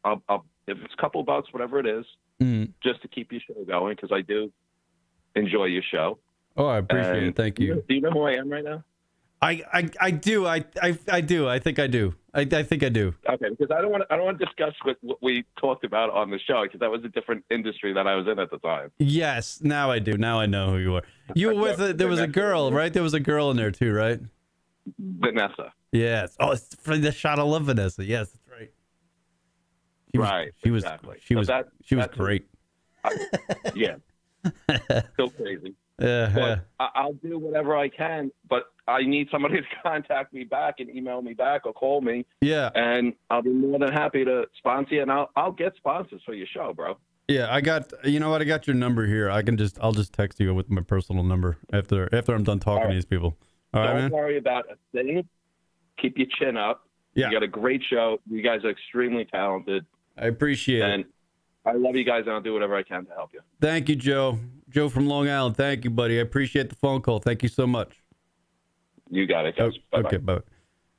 I'll if it's a couple bucks, whatever it is, just to keep your show going, because I do enjoy your show. Oh, I appreciate it. Thank you. Do you know who I am right now? I do. I do. I think I do. I think I do. Okay, because I don't want to discuss what we talked about on the show, because that was a different industry that I was in at the time. Yes, now I do. Now I know who you are. You were with there was a girl, right? There was a girl in there too, right? Vanessa. Yes. Oh, it's for the shot. I love Vanessa. Yes, that's right. She was great. Yeah. Still crazy. But I'll do whatever I can, but I need somebody to contact me back and email me back or call me. Yeah. And I'll be more than happy to sponsor you, and I'll get sponsors for your show, bro. Yeah, I got your number here. I'll just text you with my personal number after I'm done talking to these people. All right, man? Don't worry about a thing. Keep your chin up. Yeah. You got a great show. You guys are extremely talented. I appreciate it. And I love you guys, and I'll do whatever I can to help you. Thank you, Joe. Joe from Long Island. Thank you, buddy. I appreciate the phone call. Thank you so much. You got it, guys. Okay, bye.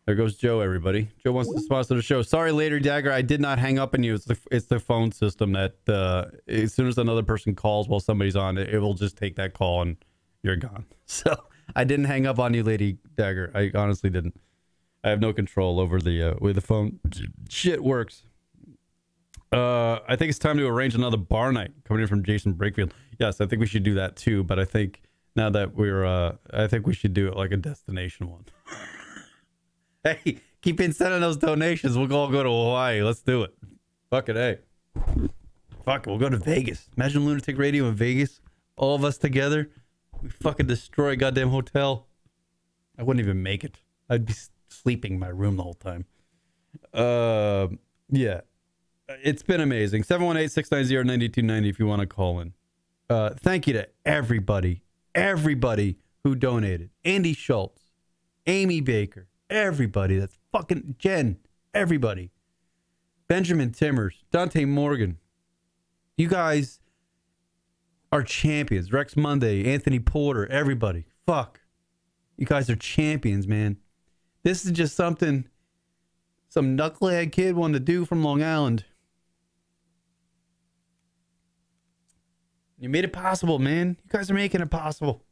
There goes Joe, everybody. Joe wants to sponsor the show. Sorry, Later Dagger. I did not hang up on you. It's the phone system that as soon as another person calls while somebody's on, it will just take that call and you're gone. So I didn't hang up on you, Lady Dagger. I honestly didn't. I have no control over the way the phone shit works. I think it's time to arrange another bar night coming in from Jason Brakefield. Yes, I think we should do that too. But I think now that I think we should do it like a destination one. Hey, keep in sending those donations. We'll all go to Hawaii. Let's do it. Fuck it, hey. Fuck it, we'll go to Vegas. Imagine Lunatic Radio in Vegas. All of us together. We fucking destroy a goddamn hotel. I wouldn't even make it. I'd be sleeping in my room the whole time. Yeah. It's been amazing. 718-690-9290 if you want to call in. Thank you to everybody who donated. Andy Schultz, Amy Baker, everybody. That's fucking Jen, everybody. Benjamin Timmers, Dante Morgan. You guys are champions. Rex Monday, Anthony Porter, everybody. Fuck. You guys are champions, man. This is just something some knucklehead kid wanted to do from Long Island. You made it possible, man. You guys are making it possible.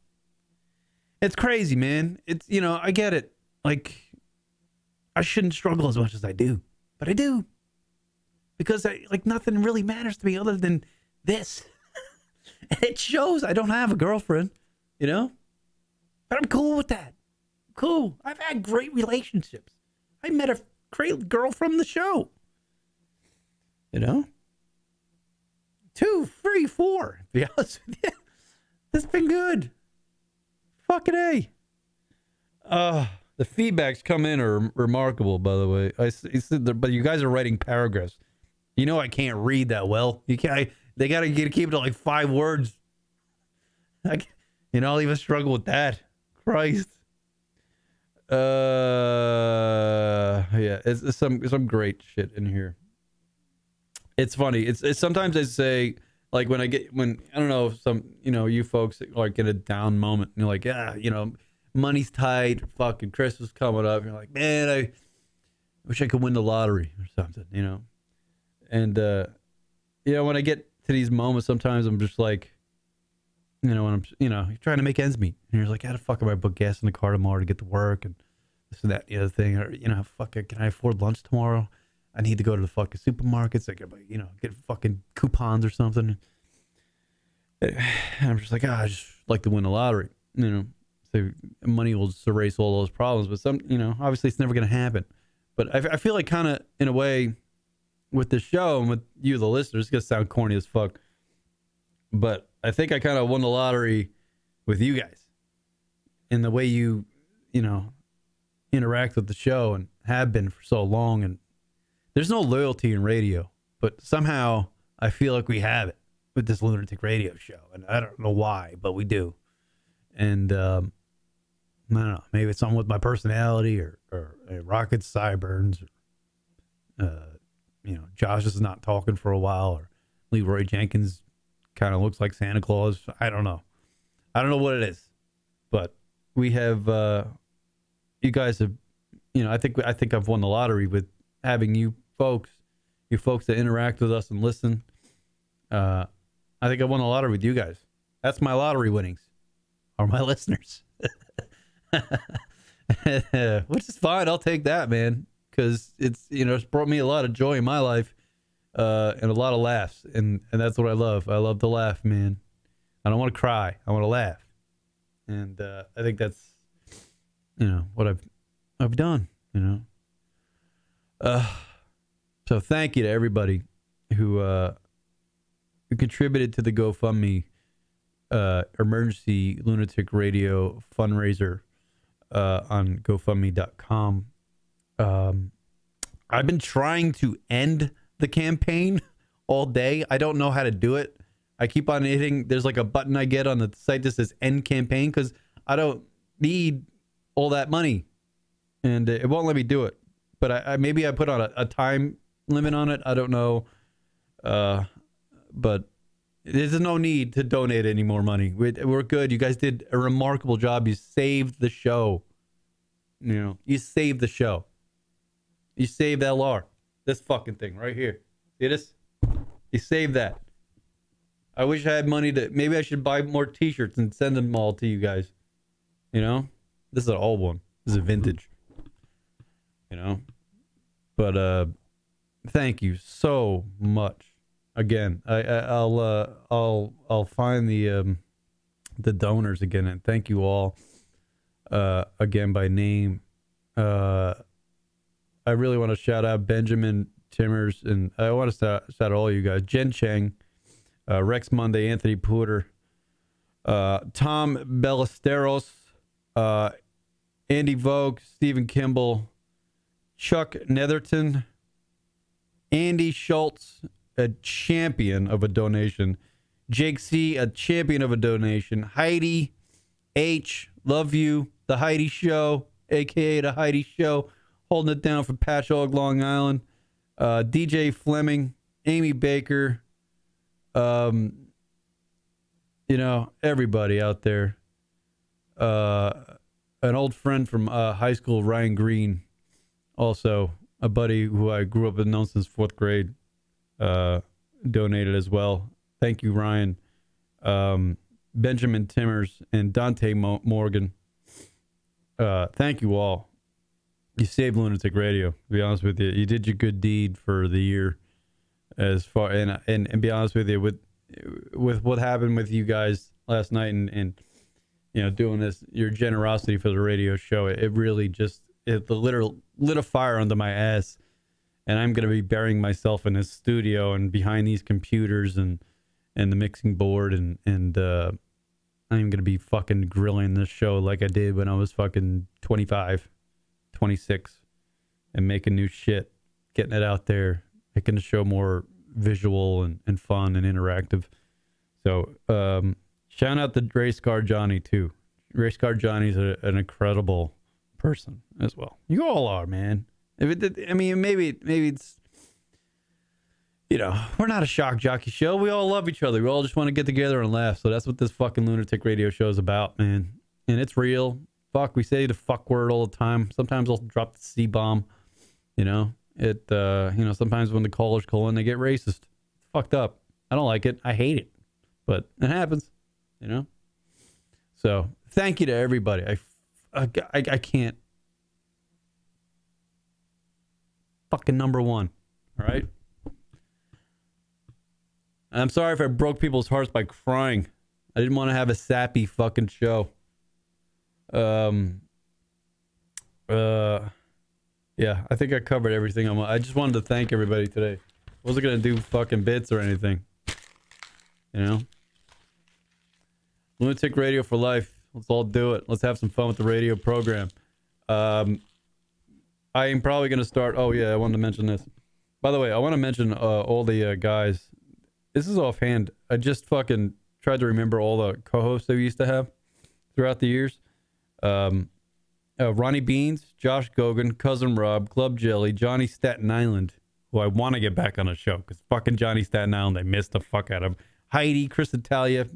It's crazy, man. It's, I get it. Like, I shouldn't struggle as much as I do, but I do. Because nothing really matters to me other than this. And it shows I don't have a girlfriend, But I'm cool with that. Cool. I've had great relationships. I met a great girl from the show. 2, 3, 4. To be honest with you, it's been good. Fucking A. The feedbacks come in are remarkable, by the way. But you guys are writing paragraphs. I can't read that well. You can't. They gotta keep it to like 5 words. I'll even struggle with that. Christ. Yeah, it's some great shit in here. It's funny. It's sometimes I say, like, when I don't know, some you folks like get a down moment and you're like, yeah, money's tight, fucking Christmas coming up. You're like, man, I wish I could win the lottery or something, And when I get to these moments, sometimes I'm just like, when I'm trying to make ends meet, and you're like, how the fuck am I book gas in the car tomorrow to get to work and this and that, the other thing, or fuck it, can I afford lunch tomorrow? I need to go to the fucking supermarkets. I get fucking coupons or something. And I'm just like, I just like to win the lottery. So money will just erase all those problems. But obviously it's never going to happen. But I feel like kind of in a way with the show and with you, the listeners, it's going to sound corny as fuck. But I think I kind of won the lottery with you guys in the way you you know, interact with the show and have been for so long. And there's no loyalty in radio, but somehow I feel like we have it with this Lunatic Radio show. And I don't know why, but we do. And I don't know, maybe it's something with my personality or Rocket Sideburns. You know, Josh is not talking for a while, or Leroy Jenkins kind of looks like Santa Claus. I don't know. I don't know what it is, but we have, you guys have, you know, I think I've won the lottery with having you folks that interact with us and listen. I think I won the lottery with you guys. That's my lottery winnings, are my listeners. Which is fine. I'll take that, man. Because it's, you know, it's brought me a lot of joy in my life, and a lot of laughs, and that's what I love. I love to laugh, man. I don't want to cry. I want to laugh, and I think that's, you know, what I've done. You know, so thank you to everybody who contributed to the GoFundMe emergency Lunatic Radio fundraiser on GoFundMe.com. I've been trying to end the campaign all day. I don't know how to do it. I keep on hitting. There's like a button I get on the site that says end campaign because I don't need all that money, and it won't let me do it. But maybe I put on a time limit on it. I don't know. But there's no need to donate any more money. We're good. You guys did a remarkable job. You saved the show. You know, you saved the show. You saved LR. This fucking thing right here. See this? You saved that. I wish I had money to... Maybe I should buy more t-shirts and send them all to you guys. You know? This is an old one. This is a vintage. You know? But, thank you so much. Again, I'll find the donors again, and thank you all again by name. I really want to shout out Benjamin Timmers, and I want to shout out all you guys. Jen Cheng, Rex Monday, Anthony Porter, Tom Ballesteros, Andy Vogue, Stephen Kimball, Chuck Netherton, Andy Schultz, a champion of a donation, Jake C., a champion of a donation, Heidi H., love you, The Heidi Show, a.k.a. The Heidi Show, holding it down for Patchogue, Long Island. DJ Fleming, Amy Baker, you know, everybody out there. An old friend from high school, Ryan Green, also a buddy who I grew up with, known since 4th grade, donated as well. Thank you, Ryan. Benjamin Timmers and Dante Morgan. Thank you all. You saved Lunatic Radio, to be honest with you. You did your good deed for the year, as far and be honest with you, with what happened with you guys last night and you know, doing this, your generosity for the radio show, it really just lit a fire under my ass. And I'm gonna be burying myself in this studio and behind these computers and the mixing board and I'm gonna be fucking grilling this show like I did when I was fucking 25. 26 and making new shit, getting it out there, making the show more visual and fun and interactive. So shout out to Race Car Johnny too. Race Car Johnny's an incredible person as well. You all are, man. I mean, maybe it's, you know, we're not a shock jockey show. We all love each other. We all just want to get together and laugh. So that's what this fucking Lunatic Radio show is about, man. And it's real. Fuck, we say the fuck word all the time. Sometimes I'll drop the C-bomb. You know, you know, sometimes when the callers call in, they get racist. It's fucked up. I don't like it. I hate it. But it happens, you know? So, thank you to everybody. I can't. Fucking number one. All right? I'm sorry if I broke people's hearts by crying. I didn't want to have a sappy fucking show. Yeah, I think I covered everything. I just wanted to thank everybody today. Wasn't gonna do fucking bits or anything, you know. Lunatic Radio for life. Let's all do it. Let's have some fun with the radio program. I am probably going to start. Oh, yeah, I wanted to mention this. By the way, I want to mention all the guys. This is offhand. I just fucking tried to remember all the co-hosts that we used to have throughout the years. Ronnie Beans, Josh Gogan, Cousin Rob, Club Jelly, Johnny Staten Island, who I want to get back on the show because fucking Johnny Staten Island, I missed the fuck out of him. Heidi, Chris Italia,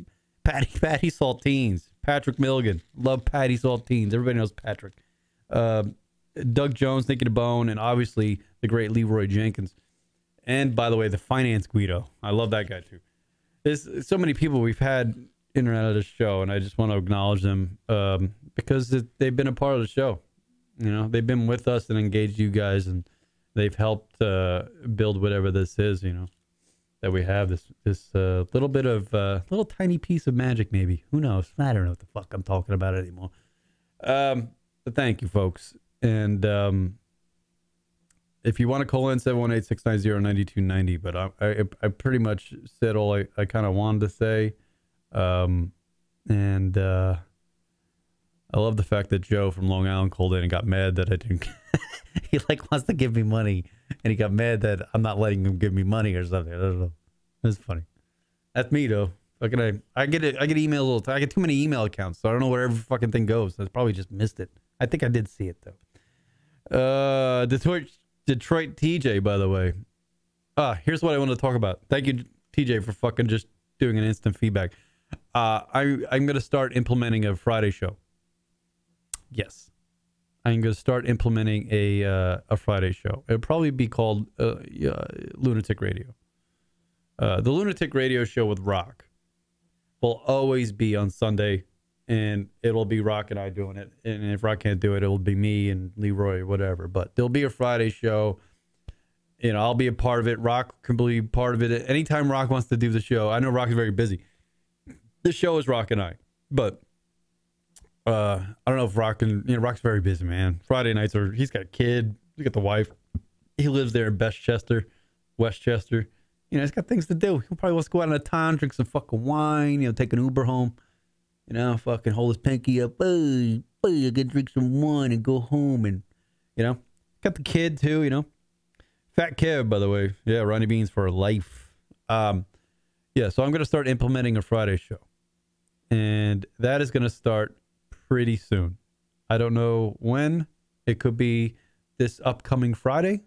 Patty Saltines, Patrick Milligan. Love Patty Saltines. Everybody knows Patrick. Doug Jones, Nicky DeBone, and obviously the great Leroy Jenkins. And by the way, the finance Guido. I love that guy too. There's so many people we've had in and out of the show, and I just want to acknowledge them because they've been a part of the show. You know, they've been with us and engaged you guys, and they've helped build whatever this is, you know, that we have. This little bit of, little tiny piece of magic, maybe. Who knows? I don't know what the fuck I'm talking about anymore. But thank you, folks. And if you want to call in, 718-690-9290. But I pretty much said all I kind of wanted to say. And I love the fact that Joe from Long Island called in and got mad that I didn't. He like wants to give me money, and he got mad that I'm not letting him give me money or something. I don't know. That's funny. That's me though. Fucking I get emails all the time. I get too many email accounts, so I don't know where every fucking thing goes. I probably just missed it. I think I did see it though. Detroit TJ, by the way. Here's what I want to talk about. Thank you, TJ, for fucking just doing an instant feedback. I'm going to start implementing a Friday show. Yes. I'm going to start implementing a Friday show. It'll probably be called Lunatic Radio. The Lunatic Radio show with Rock will always be on Sunday, and it'll be Rock and I doing it. And if Rock can't do it, it'll be me and Leroy or whatever. But there'll be a Friday show. You know, I'll be a part of it. Rock can be part of it. Anytime Rock wants to do the show, I know Rock is very busy. The show is Rock and I. But I don't know if Rock can, you know, Rock's very busy, man. Friday nights he's got a kid, he's got the wife. He lives there in Westchester. You know, he's got things to do. He probably wants to go out on a town, drink some fucking wine, you know, take an Uber home. You know, fucking hold his pinky up. Hey, I gotta drink some wine and go home. And, you know, got the kid too, you know. Fat Kev, by the way. Yeah, Ronnie Beans for life. Yeah, so I'm going to start implementing a Friday show. And that is going to start pretty soon. I don't know when. It could be this upcoming Friday,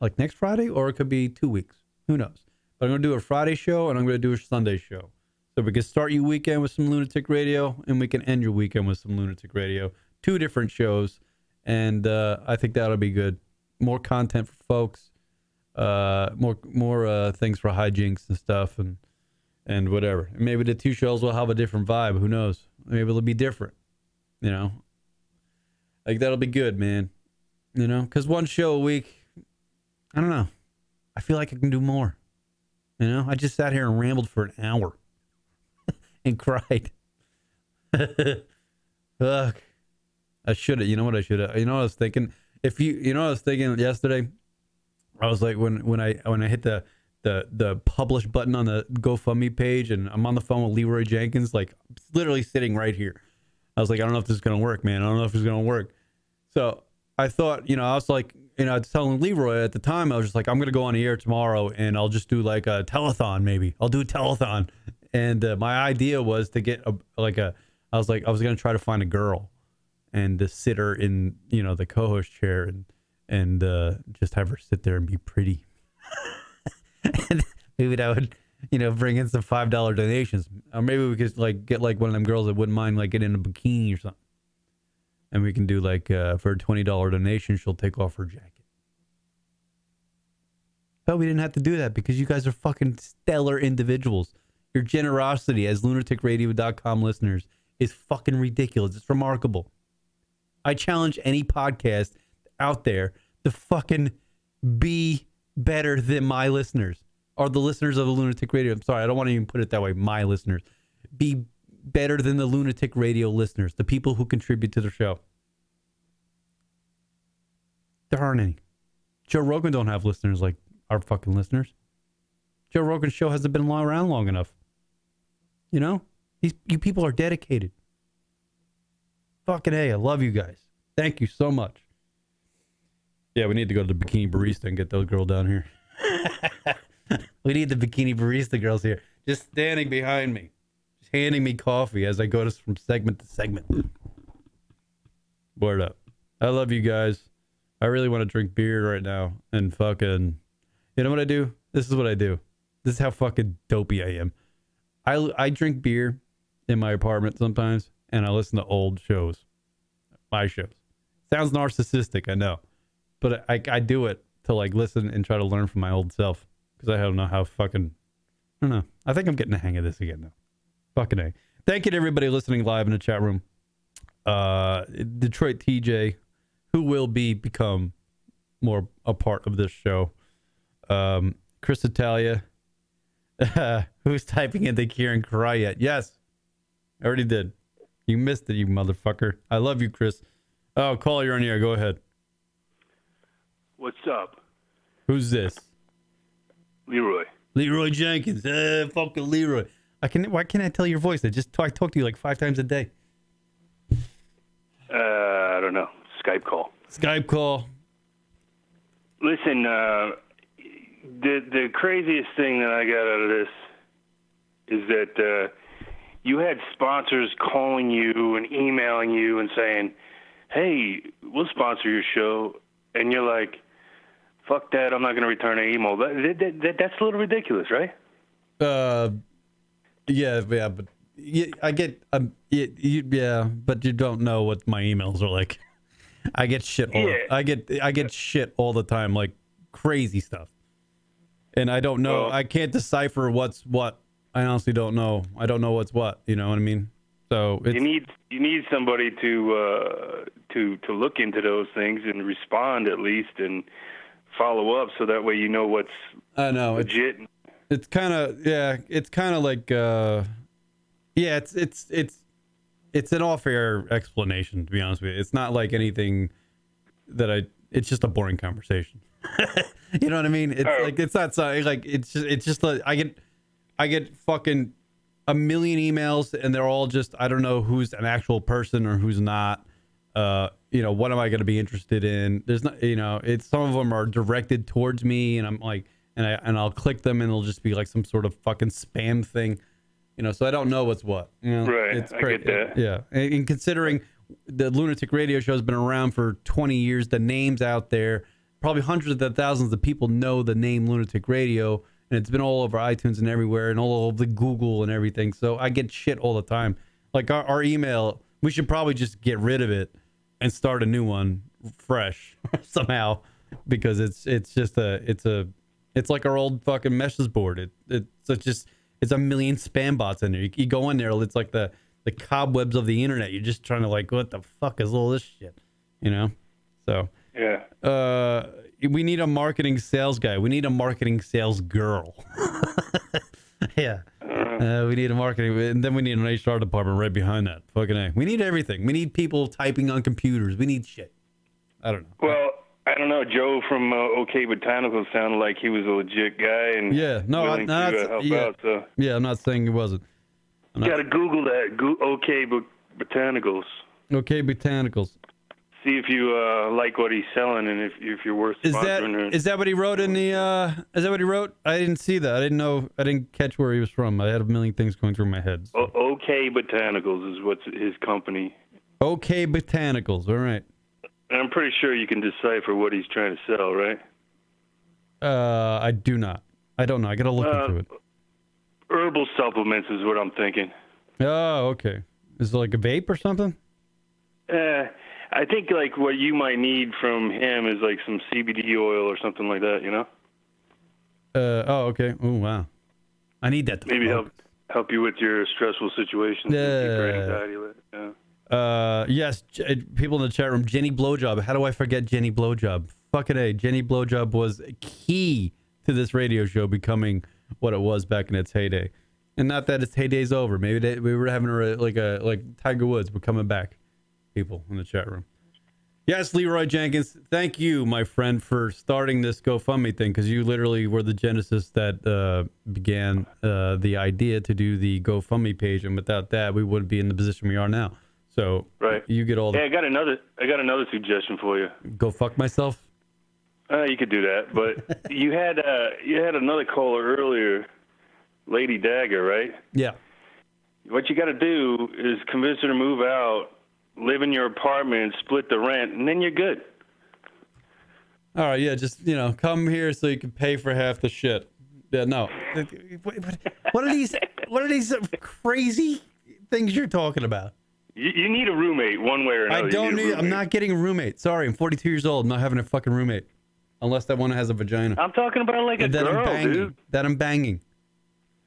like next Friday, or it could be 2 weeks. Who knows? But I'm going to do a Friday show, and I'm going to do a Sunday show. So we can start your weekend with some Lunatic Radio, and we can end your weekend with some Lunatic Radio. 2 different shows, and I think that'll be good. More content for folks, more things for hijinks and stuff, and whatever. Maybe the 2 shows will have a different vibe. Who knows? Maybe it'll be different. You know, like that'll be good, man. You know, because 1 show a week, I don't know. I feel like I can do more. You know, I just sat here and rambled for an hour and cried. Fuck. I should have. You know what I should have? You know what I was thinking? You know what I was thinking yesterday? I was like, when I hit the publish button on the GoFundMe page, and I'm on the phone with Leroy Jenkins, like literally sitting right here. I was like, I don't know if this is gonna work, man. I don't know if it's gonna work. So I thought, you know, I was like, you know, I was telling Leroy at the time, I was just like, I'm gonna go on the air tomorrow, and I'll just do like a telethon, maybe. I'll do a telethon, and my idea was to get I was gonna try to find a girl and to sit her in, you know, the co-host chair and just have her sit there and be pretty. And maybe that would, you know, bring in some $5 donations. Or maybe we could like get like one of them girls that wouldn't mind like getting in a bikini or something. And we can do like for a $20 donation, she'll take off her jacket. But we didn't have to do that because you guys are fucking stellar individuals. Your generosity as lunaticradio.com listeners is fucking ridiculous. It's remarkable. I challenge any podcast out there to fucking be better than my listeners or the listeners of the Lunatic Radio. I'm sorry, I don't want to even put it that way. My listeners. Be better than the Lunatic Radio listeners, the people who contribute to the show. There aren't any. Joe Rogan don't have listeners like our fucking listeners. Joe Rogan's show hasn't been around long enough. You know? You people are dedicated. Fucking A, I love you guys. Thank you so much. Yeah, we need to go to the Bikini Barista and get those girls down here. We need the Bikini Barista girls here. Just standing behind me. Just handing me coffee as I go from segment to segment. Word up. I love you guys. I really want to drink beer right now and fucking... You know what I do? This is what I do. This is how fucking dopey I am. I drink beer in my apartment sometimes, and I listen to old shows. My shows. Sounds narcissistic, I know. But I do it to like listen and try to learn from my old self. Because I don't know how fucking... I don't know. I think I'm getting the hang of this again now. Fucking A. Thank you to everybody listening live in the chat room. Detroit TJ, who will become more a part of this show. Chris Italia, who's typing in the Kieran cry yet? Yes, I already did. You missed it, you motherfucker. I love you, Chris. Oh, call, you're on the air. Go ahead. What's up? Who's this? Leroy. Leroy Jenkins. Fucking Leroy. Why can't I tell your voice? I talk to you like 5 times a day. I don't know. Skype call. Skype call. Listen, the craziest thing that I got out of this is that you had sponsors calling you and emailing you and saying, hey, we'll sponsor your show. And you're like, fuck that, I'm not going to return an email. That's a little ridiculous, right? Yeah, but I get, yeah, but you don't know what my emails are like. I get shit I get shit all the time, like crazy stuff. And I don't know, I can't decipher what's what. I honestly don't know. I don't know what's what, you know what I mean? So it's, you need somebody to look into those things and respond at least and follow up so that way you know what's legit. It's kind of like it's an off-air explanation, to be honest with you. It's not like anything that it's just a boring conversation. You know what I mean? It's like, it's not so, like, it's just like, I get fucking a million emails and they're all just, I don't know who's an actual person or who's not. You know, what am I going to be interested in? There's not, you know, some of them are directed towards me and I'm like, and I'll click them and it'll just be like some sort of fucking spam thing, you know, so I don't know what's what, you know? Right. I get that. Yeah. And considering the Lunatic radio show has been around for 20 years, the name's out there, probably hundreds of thousands of people know the name Lunatic Radio, and it's been all over iTunes and everywhere and all over the Google and everything. So I get shit all the time. Like our email, we should probably just get rid of it and start a new one fresh somehow, because it's like our old fucking message board. It's a million spam bots in there. You go in there, it's like the cobwebs of the internet. You're just trying to like, what the fuck is all this shit, you know? So yeah. We need a marketing sales guy. We need a marketing sales girl. Yeah. We need a marketing, and then we need an HR department right behind that. Fucking A. We need everything. We need people typing on computers. We need shit. I don't know. Well, I don't know. Joe from OK Botanical sounded like he was a legit guy and willing to help out. So. Yeah, I'm not saying he wasn't. You got to Google that. OK Botanicals. OK Botanicals. See if you like what he's selling and if you're worth sponsoring. Is that what he wrote in the? Is that what he wrote? I didn't see that. I didn't know. I didn't catch where he was from. I had a million things going through my head. So. OK Botanicals is what's his company. OK Botanicals. All right. And I'm pretty sure you can decipher what he's trying to sell, right? I do not. I don't know. I got to look into it. Herbal supplements is what I'm thinking. Oh, okay. Is it like a vape or something? I think like what you might need from him is like some CBD oil or something like that, you know? Oh, okay. Oh, wow. I need that. Maybe help you with your stressful situations. Yes, people in the chat room. Jenny Blowjob. How do I forget Jenny Blowjob? Fucking A. Jenny Blowjob was key to this radio show becoming what it was back in its heyday. And not that its heyday's over. Maybe we were having like Tiger Woods. We're coming back. People in the chat room. Yes, Leroy Jenkins. Thank you, my friend, for starting this GoFundMe thing, because you literally were the genesis that began the idea to do the GoFundMe page, and without that, we wouldn't be in the position we are now. So you get all the... Hey, I got another suggestion for you. Go fuck myself? You could do that, but you had another caller earlier, Lady Dagger, right? Yeah. What you got to do is convince her to move out, live in your apartment, split the rent, and then you're good. All right, yeah, just, come here so you can pay for half the shit. Yeah, no. What are these crazy things you're talking about? You need a roommate one way or another. I'm not getting a roommate. Sorry, I'm 42 years old. I'm not having a fucking roommate. Unless that one has a vagina. I'm talking about like a girl, dude. That I'm banging.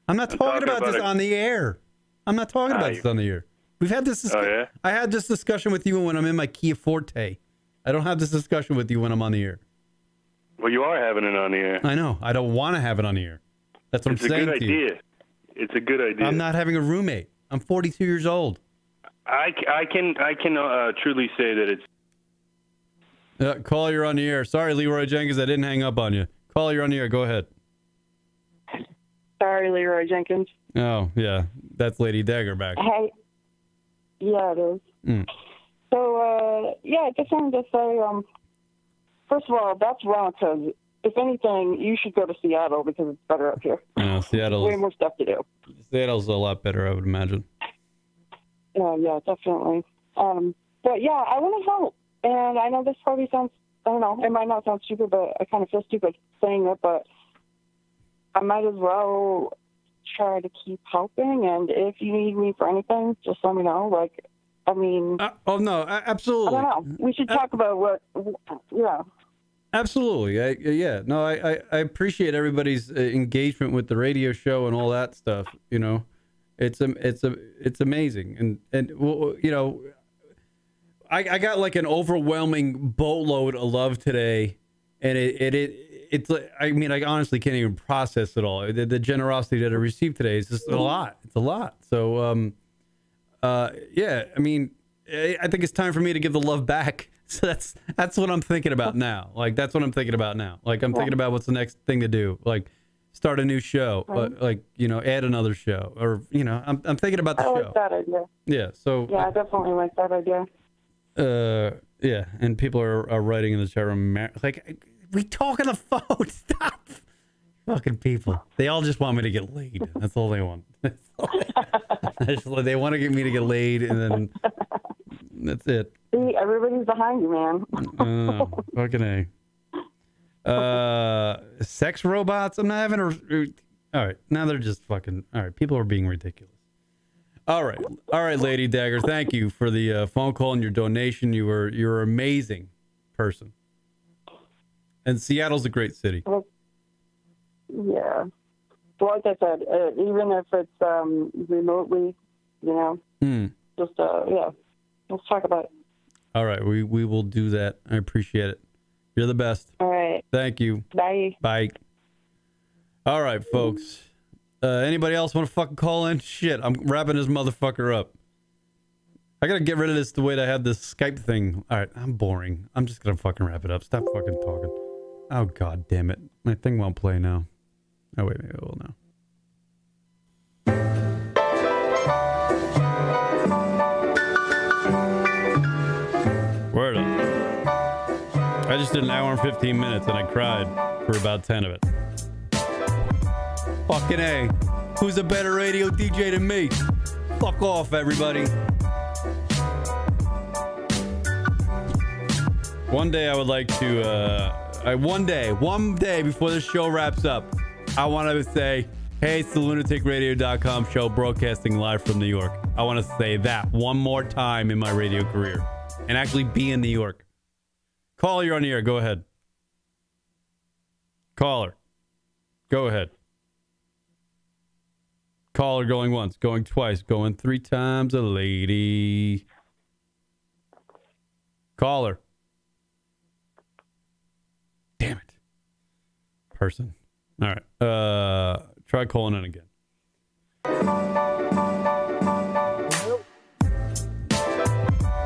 I'm talking about this on the air. I'm not talking about this on the air. We've had this discussion. Oh, yeah? I had this discussion with you when I'm in my Kia Forte. I don't have this discussion with you when I'm on the air. Well, you are having it on the air. I know. I don't want to have it on the air. That's what I'm saying to you. It's a good idea. I'm not having a roommate. I'm 42 years old. I can truly say that it's... Call, you're on the air. Sorry, Leroy Jenkins, I didn't hang up on you. Call, you're on the air. Go ahead. Sorry, Leroy Jenkins. Oh, yeah. That's Lady Dagger back. Hey. Yeah, it is. So, I just wanted to say, first of all, that's wrong, because if anything, you should go to Seattle because it's better up here. Yeah, Seattle's... Way more stuff to do. Seattle's a lot better, I would imagine. Yeah, definitely. But, yeah, I want to help. And I know this probably sounds, I don't know, it might not sound stupid, but I kind of feel stupid saying it, but I might as well try to keep helping. And if you need me for anything, just let me know. Like, I mean... oh, no, absolutely. I don't know. We should talk about what, yeah. Absolutely. I appreciate everybody's engagement with the radio show and all that stuff. It's amazing. And I got like an overwhelming boatload of love today, and it's I mean, I honestly can't even process it all. The generosity that I received today is just a lot. It's a lot. So I mean, I think it's time for me to give the love back. So that's what I'm thinking about now. Like, that's what I'm thinking about now. Like, I'm thinking about what's the next thing to do. Like, start a new show. Like, add another show. Or, I'm thinking about the show. I like that idea. Yeah, so... Yeah, I definitely like that idea. Yeah, and people are writing in the chat room, like, we talk on the phone. Stop. Fucking people. They all just want me to get laid. That's all they want. They want to get me to get laid, and then that's it. See, everybody's behind you, man. Fucking A. Sex robots? I'm not having a... All right, now they're just fucking... All right, people are being ridiculous. All right, Lady Dagger, thank you for the phone call and your donation. You're an amazing person. And Seattle's a great city. Yeah. Like I said, even if it's remotely, just, let's talk about it. All right, we will do that. I appreciate it. You're the best. All right. Thank you. Bye. Bye. All right, folks. Anybody else want to fucking call in? Shit, I'm wrapping this motherfucker up. I gotta get rid of this the way that I have this Skype thing. All right, I'm boring. I'm just gonna fucking wrap it up. Stop fucking talking. Oh, god damn it. My thing won't play now. Oh, wait, maybe it will now. Word up. I just did an hour and 15 minutes and I cried for about 10 of it. Fucking A. Who's a better radio DJ than me? Fuck off, everybody. One day I would like to, one day before this show wraps up, I want to say, hey, it's the lunaticradio.com show broadcasting live from New York. I want to say that one more time in my radio career and actually be in New York. Caller, you're on the air. Go ahead. Caller. Go ahead. Caller going once, going twice, going 3 times a lady. Caller. Damn it. Person. All right. Try calling in again.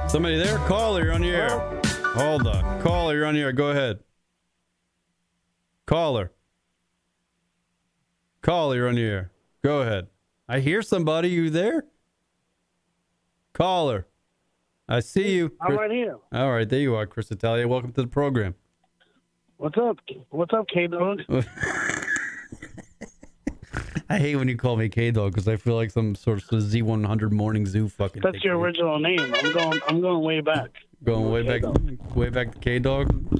Somebody there? Caller, you're on the air. Hold on. Caller, you're on the air. Go ahead. Caller. Caller, you're on the air. Go ahead. I hear somebody. You there? Caller. I see you. I'm right here. All right, there you are, Chris Italia. Welcome to the program. What's up? What's up, K-Dog? I hate when you call me K-Dog because I feel like some sort of Z100 Morning Zoo fucking. That's your original name. I'm going way back. Going way back to K-Dog.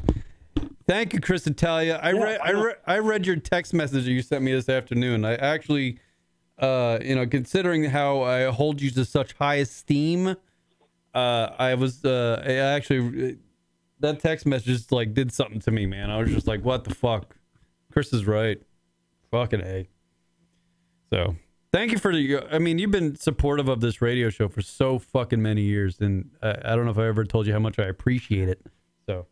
Thank you, Chris Italia. I read your text message that you sent me this afternoon. I actually, considering how I hold you to such high esteem, I actually that text message just like did something to me, man. I was just like, what the fuck? Chris is right. Fucking A. So thank you for you've been supportive of this radio show for so fucking many years, and I don't know if I ever told you how much I appreciate it. So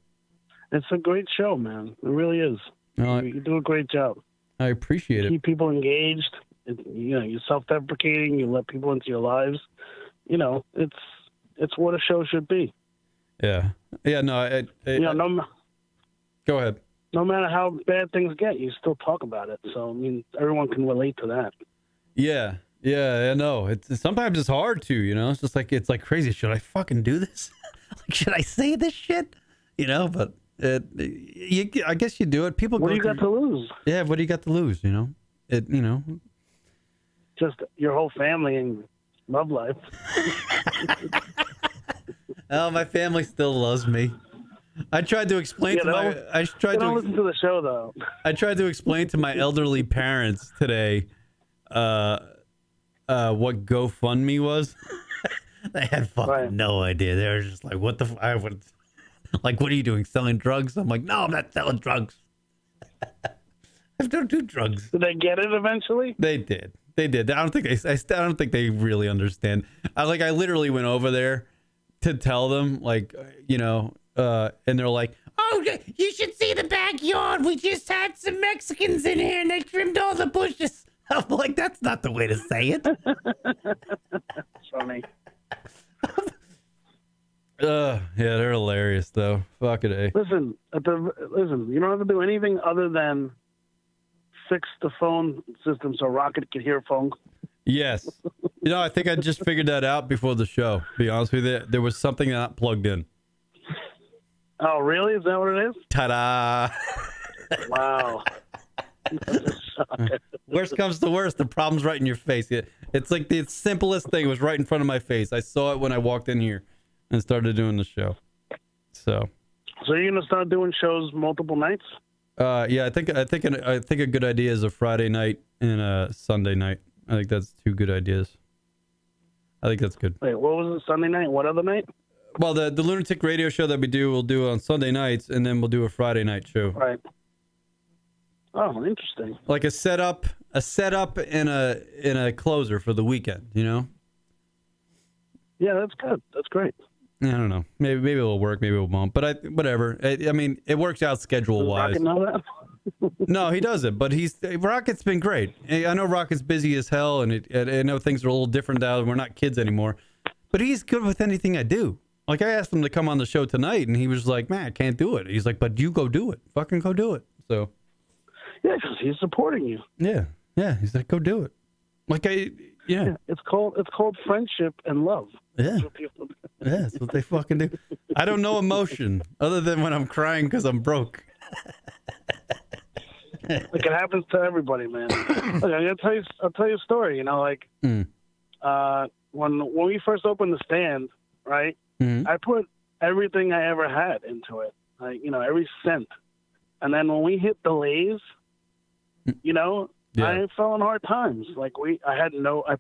it's a great show, man. It really is. You do a great job. I appreciate it. Keep people engaged. You're self-deprecating. You let people into your lives. It's what a show should be. Yeah. Yeah. No. Go ahead. No matter how bad things get, you still talk about it. So everyone can relate to that. Yeah. Yeah. I know. Sometimes it's hard to. It's like crazy. Should I fucking do this? Should I say this shit? But I guess you do it. People. What do you got to lose? Yeah. What do you got to lose? Just your whole family and love life. Oh, my family still loves me. I tried to explain Don't listen to the show though. I tried to explain to my elderly parents today what GoFundMe was. They had fucking no idea. They were just like, "What the? What are you doing? Selling drugs?" I'm like, "No, I'm not selling drugs. I don't do drugs." Did they get it eventually? They did. They did. I don't think they really understand. I literally went over there to tell them, and they're like, "Oh, you should see the backyard. We just had some Mexicans in here, and they trimmed all the bushes." I'm like, "That's not the way to say it." Funny. Yeah, they're hilarious though. Fuck it, eh? Listen. You don't have to do anything other than fix the phone system so Rocket can hear phone. Yes. I think I just figured that out before the show. To be honest with you, there was something not plugged in. Oh, really? Is that what it is? Ta-da! Wow. Worst comes to worst, the problem's right in your face. It's like the simplest thing. It was right in front of my face. I saw it when I walked in here and started doing the show. So you're gonna start doing shows multiple nights? Yeah, I think a good idea is a Friday night and a Sunday night. I think that's two good ideas. I think that's good. Wait, what was it? Sunday night? What other night? Well, the Lunatic radio show that we'll do on Sunday nights, and then we'll do a Friday night show. Right. Oh, interesting. Like a setup and a closer for the weekend. Yeah, that's good. That's great. I don't know. Maybe it'll work. Maybe it won't. But whatever. It works out schedule wise. Rocket know that? No, he doesn't. But Rocket's been great. I know Rocket's busy as hell, and I know things are a little different now. We're not kids anymore. But he's good with anything I do. Like I asked him to come on the show tonight, and he was like, "Man, I can't do it." He's like, "But you go do it. Fucking go do it." So. Yeah, because he's supporting you. Yeah. He's like, "Go do it." Yeah. It's called friendship and love. Yeah. That's what they fucking do. I don't know emotion other than when I'm crying because I'm broke. Like it happens to everybody, man. Look, I'll tell you a story. When we first opened the stand, right? Mm-hmm. I put everything I ever had into it, every cent. And then when we hit delays, I fell in hard times. I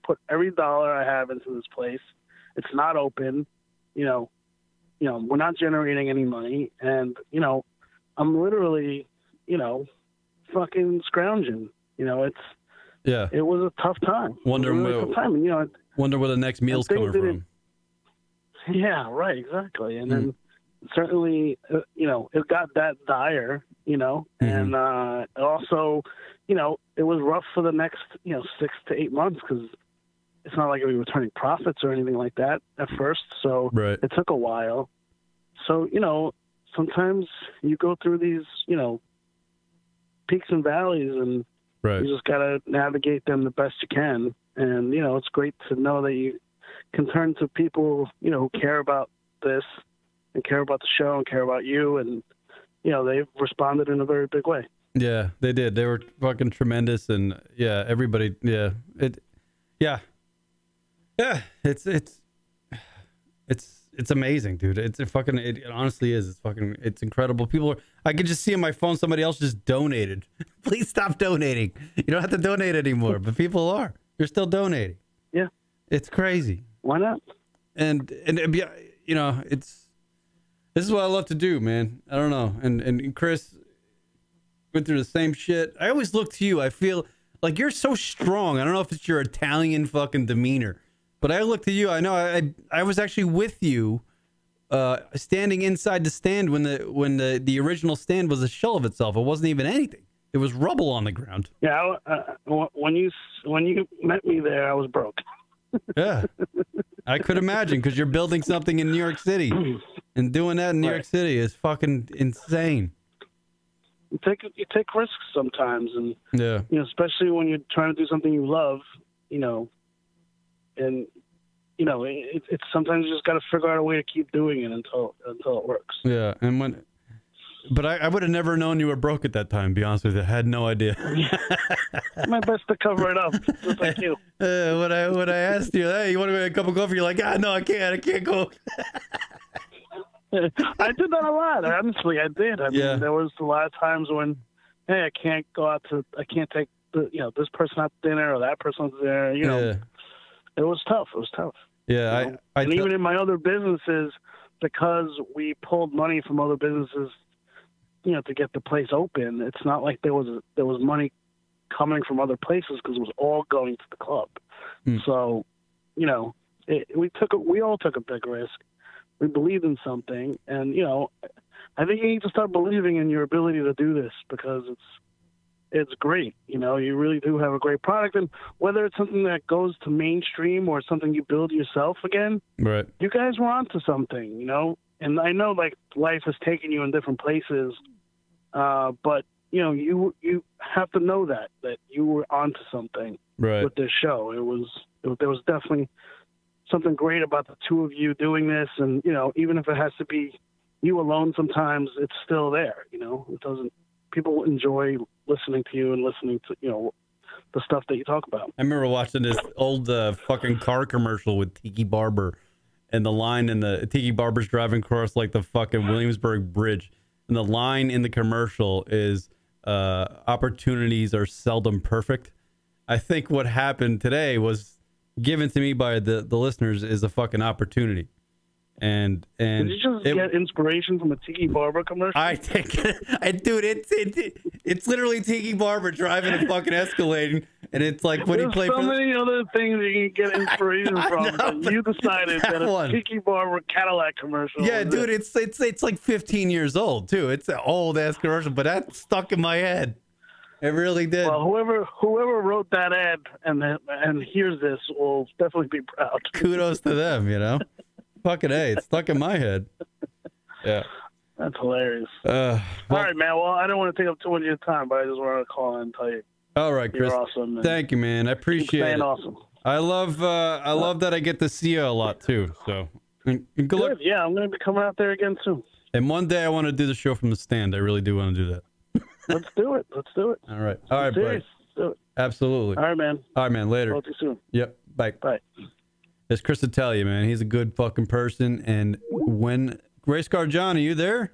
put every dollar I have into this place. It's not open. We're not generating any money, and I'm literally, fucking scrounging. It was a tough time. Wonder where the next meal's coming from. Yeah, right, exactly. And then certainly, it got that dire, and also, it was rough for the next, 6 to 8 months because it's not like we were turning profits or anything like that at first. So It took a while. So, sometimes you go through these, peaks and valleys, and you just got to navigate them the best you can. And, it's great to know that you can turn to people, who care about, this and care about the show and care about you, and they've responded in a very big way. Yeah, they did. They were fucking tremendous, and yeah, everybody. Yeah, it's amazing, dude. It honestly is. It's incredible. People are. I could just see on my phone somebody else just donated. Please stop donating. You don't have to donate anymore, but people are. They're still donating. Yeah, it's crazy. Why not? And this is what I love to do, man. I don't know. And Chris went through the same shit. I always look to you. I feel like you're so strong. I don't know if it's your Italian fucking demeanor, but I look to you. I know I was actually with you, standing inside the stand when the original stand was a shell of itself. It wasn't even anything. It was rubble on the ground. Yeah, when you met me there, I was broke. Yeah, I could imagine, because you're building something in New York City, and doing that in New York City is fucking insane. You take risks sometimes, and yeah, especially when you're trying to do something you love, and it's sometimes you just got to figure out a way to keep doing it until it works. Yeah, but I would have never known you were broke at that time, to be honest with you. I had no idea. My best to cover it up, just like you. When I asked you, hey, you want to get a cup of coffee? You're like, no, I can't go. I did that a lot. Honestly, I did. I mean, there was a lot of times when, hey, I can't take this person out to dinner or that person out to dinner. It was tough. Yeah, and even in my other businesses, because we pulled money from other businesses, to get the place open, it's not like there was money coming from other places, because it was all going to the club. So, we all took a big risk. We believed in something, and I think you need to start believing in your ability to do this, because it's great. You really do have a great product, and whether it's something that goes to mainstream or something you build yourself again, right? You guys were onto something, And I know, like, life has taken you in different places, but you have to know that you were onto something with this show. There was definitely something great about the two of you doing this, and even if it has to be you alone, sometimes it's still there. It doesn't. People enjoy listening to you and listening to the stuff that you talk about. I remember watching this old fucking car commercial with Tiki Barber. And the line in the Tiki Barber's driving across like the fucking Williamsburg Bridge. And the line in the commercial is opportunities are seldom perfect. I think what happened today was given to me by the listeners is a fucking opportunity. And did you just get inspiration from a Tiki Barber commercial? I think, dude, it's literally Tiki Barber driving a fucking Escalade, and it's like when There's he played. So many other things you can get inspiration from. But you decided that a Tiki Barber Cadillac commercial. Yeah, dude, it's like 15 years old too. It's an old ass commercial, but that stuck in my head. It really did. Well, whoever wrote that ad and hears this will definitely be proud. Kudos to them, Fucking A, it's stuck in my head. Yeah. That's hilarious. All right, man. Well, I don't want to take up too much of your time, but I just wanted to call and tell you. All right, Chris. You're awesome. Thank you, man. I appreciate it. Awesome. I love that I get to see you a lot too. So good luck. Yeah, I'm going to be coming out there again soon. And one day I want to do the show from the stand. I really do want to do that. Let's do it. All right, bud. Let's do it. Absolutely. All right, man. Later. Talk to you soon. Yep. Bye. Bye. As Chris will tell you, man, he's a good fucking person. And when Race Car John, are you there?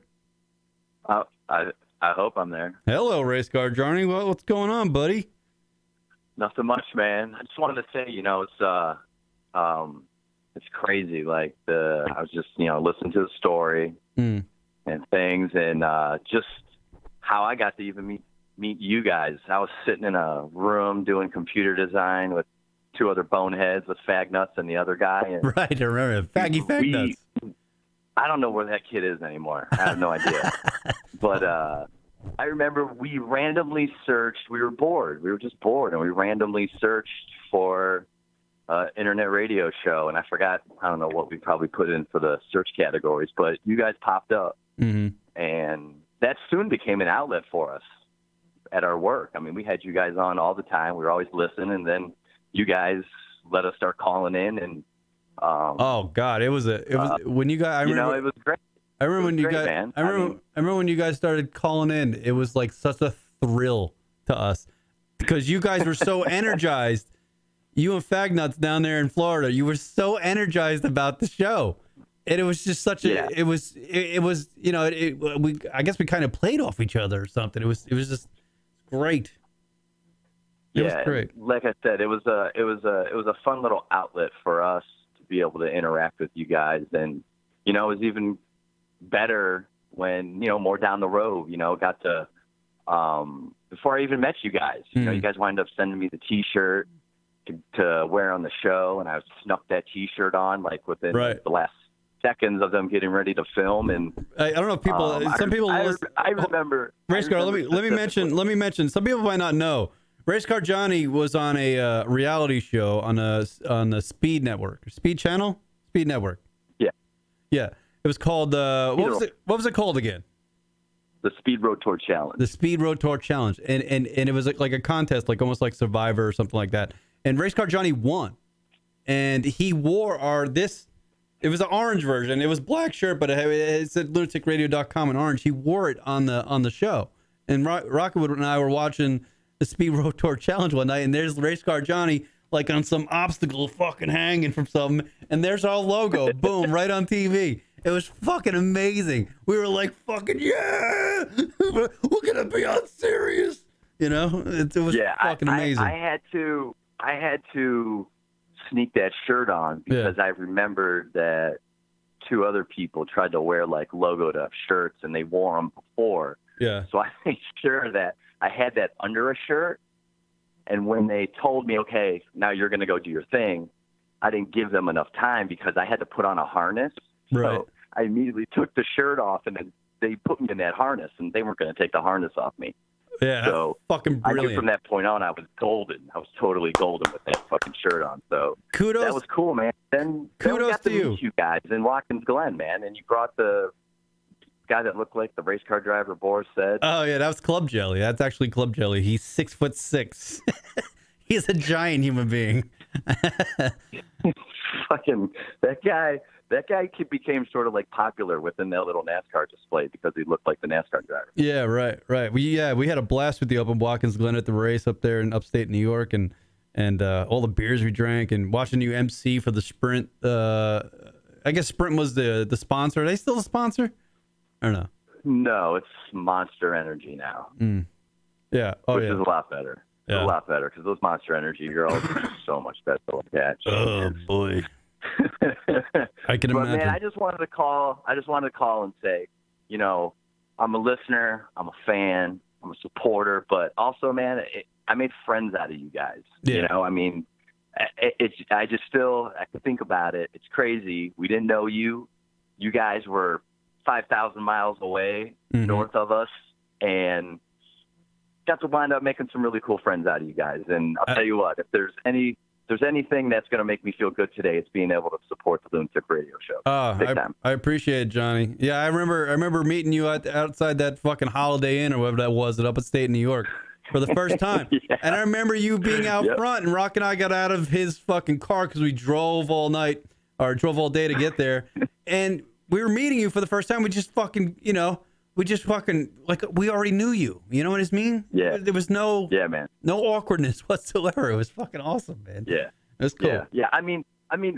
I hope I'm there. Hello, Race Car Johnny. What's going on, buddy? Nothing much, man. I just wanted to say, it's crazy. Like I was just, listening to the story and things, and just how I got to even meet you guys. I was sitting in a room doing computer design with two other boneheads with Fag Nuts and the other guy. And right, I remember Fag Nuts. I don't know where that kid is anymore. I have no idea. But I remember we randomly searched. We were bored. We were just bored, and we randomly searched for internet radio show. And I forgot, I don't know what we probably put in for the search categories, but you guys popped up. Mm-hmm. And that soon became an outlet for us at our work. I mean, we had you guys on all the time. We were always listening, and then you guys let us start calling in, and Oh God, it was when you guys. It was great. I remember when you guys. Man. I remember when you guys started calling in. It was like such a thrill to us because you guys were so energized. You and Fagnuts down there in Florida, you were so energized about the show, and it was just such a. It was. I guess we kind of played off each other or something. It was just great. It was great. Like I said, it was a fun little outlet for us to be able to interact with you guys, and it was even better when more down the road. Got to before I even met you guys. You guys wind up sending me the T-shirt to wear on the show, and I snuck that T-shirt on like within the last seconds of them getting ready to film. And I don't know if people, some people. I remember. Race Car. Let me mention. Some people might not know. Race Car Johnny was on a reality show on the Speed Network, Speed Channel, Speed Network. Yeah. It was called. What was it called again? The Speed Road Tour Challenge. The Speed Road Tour Challenge, and it was like a contest, like almost like Survivor or something like that. And Race Car Johnny won, and he wore it was an orange version. It was black shirt, but it said lunaticradio.com in orange. He wore it on the show. And Rockwood and I were watching the Speed Road Tour Challenge one night, and there's Race Car Johnny like on some obstacle fucking hanging from something, and there's our logo, boom, right on TV. It was fucking amazing. We were like, fucking, yeah, we're going to be on Sirius. It was fucking amazing. I had to sneak that shirt on because I remembered that two other people tried to wear like logoed up shirts, and they wore them before. Yeah. So I made sure that I had that under a shirt. And when they told me, okay, now you're going to go do your thing, I didn't give them enough time because I had to put on a harness. Right. So I immediately took the shirt off, and then they put me in that harness, and they weren't going to take the harness off me. Yeah, so fucking brilliant. I knew from that point on I was golden. I was totally golden with that fucking shirt on. So kudos. That was cool, man. Then we got to meet you guys in Watkins Glen, man, and you brought the guy that looked like the race car driver Boris said. Oh yeah, that was Club Jelly. That's actually Club Jelly. He's 6'6". He's a giant human being. Fucking that guy became sort of like popular within that little NASCAR display because he looked like the NASCAR driver. Yeah, right. We had a blast with the Open Watkins Glen at the race up there in upstate New York, and all the beers we drank, and watching you MC for the Sprint. I guess Sprint was the sponsor. Are they still the sponsor? I don't know. No, it's Monster Energy now. Yeah. Which is a lot better. Yeah. A lot better because those Monster Energy girls are so much better to look at. Oh boy. I can imagine. Man, I just wanted to call and say, I'm a listener, I'm a fan, I'm a supporter, but also, man, I made friends out of you guys. Yeah. I mean, I can think about it. It's crazy. We didn't know you. You guys were 5,000 miles away north of us, and got to wind up making some really cool friends out of you guys. And I'll tell you what, if there's anything that's going to make me feel good today, it's being able to support the Lunatic Radio Show. I appreciate it, Johnny. Yeah, I remember meeting you outside that fucking Holiday Inn or whatever that was at upstate New York for the first time. Yeah. And I remember you being out front, and Rock and I got out of his fucking car because we drove all night or drove all day to get there. And we were meeting you for the first time. We just fucking, like we already knew you. You know what I mean? Yeah. There was no awkwardness whatsoever. It was fucking awesome, man. Yeah. It was cool. Yeah. I mean,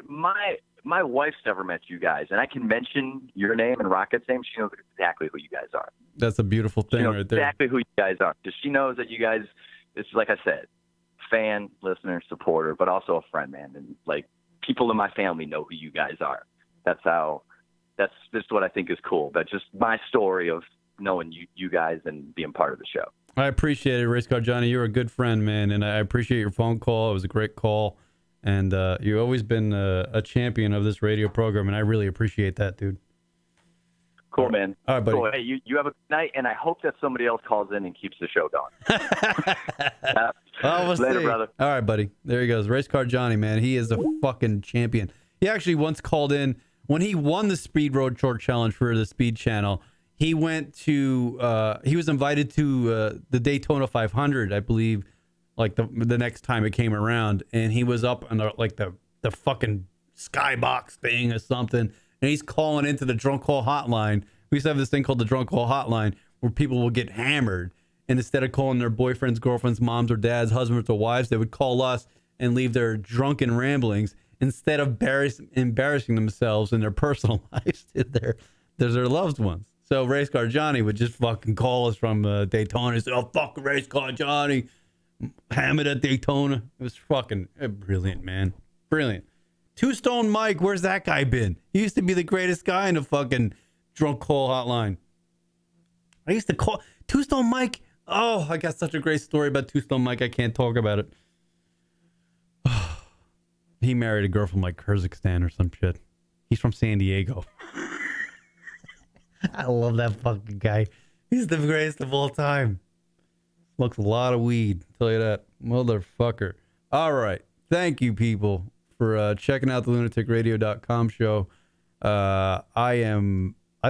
my wife's never met you guys, and I can mention your name and Rocket's name. She knows exactly who you guys are. That's a beautiful thing right there. Exactly who you guys are. Because she knows that you guys, it's like I said, fan, listener, supporter, but also a friend, man. And like people in my family know who you guys are. That's just what I think is cool. That's just my story of knowing you guys and being part of the show. I appreciate it, Race Car Johnny. You're a good friend, man, and I appreciate your phone call. It was a great call, and you've always been a champion of this radio program, and I really appreciate that, dude. Cool, man. All right, buddy. Cool. Hey, you have a good night, and I hope that somebody else calls in and keeps the show going. We'll Later, see. brother. All right, buddy. There he goes. Race Car Johnny, man. He is a fucking champion. He actually once called in when he won the Speed Road Tour Challenge for the Speed Channel. He went to he was invited to the Daytona 500, I believe, like the next time it came around, and he was up on the fucking skybox thing or something, and he's calling into the drunk call hotline. We used to have this thing called the drunk call hotline where people will get hammered, and instead of calling their boyfriends, girlfriends, moms or dads, husbands or wives, they would call us and leave their drunken ramblings instead of embarrassing themselves in their personal lives to their loved ones. So Race Car Johnny would just fucking call us from Daytona and say, "Oh, fuck Race Car Johnny, hammered at Daytona." It was fucking brilliant, man. Brilliant. Two Stone Mike, where's that guy been? He used to be the greatest guy in the fucking drunk call hotline. I used to call Two Stone Mike. Oh, I got such a great story about Two Stone Mike. I can't talk about it. He married a girl from like Kyrgyzstan or some shit. He's from San Diego. I love that fucking guy. He's the greatest of all time. Smokes a lot of weed. I'll tell you that. Motherfucker. All right. Thank you, people, for checking out the lunaticradio.com show. I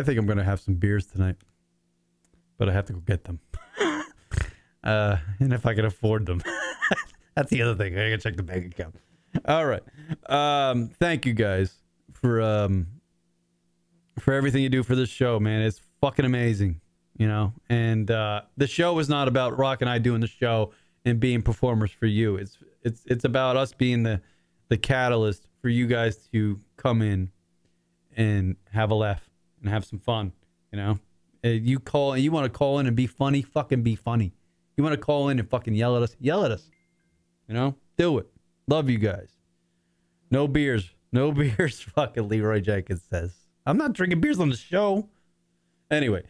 think I'm going to have some beers tonight, but I have to go get them. And if I can afford them. That's the other thing. I got to check the bank account. All right. Thank you guys for everything you do for this show, man. It's fucking amazing, you know. And the show is not about Rock and I doing the show and being performers for you. It's about us being the catalyst for you guys to come in and have a laugh and have some fun, you know. You want to call in and be funny, fucking be funny. You want to call in and fucking yell at us, you know. Do it. Love you guys. No beers, fucking Leroy Jenkins says. I'm not drinking beers on the show. Anyway,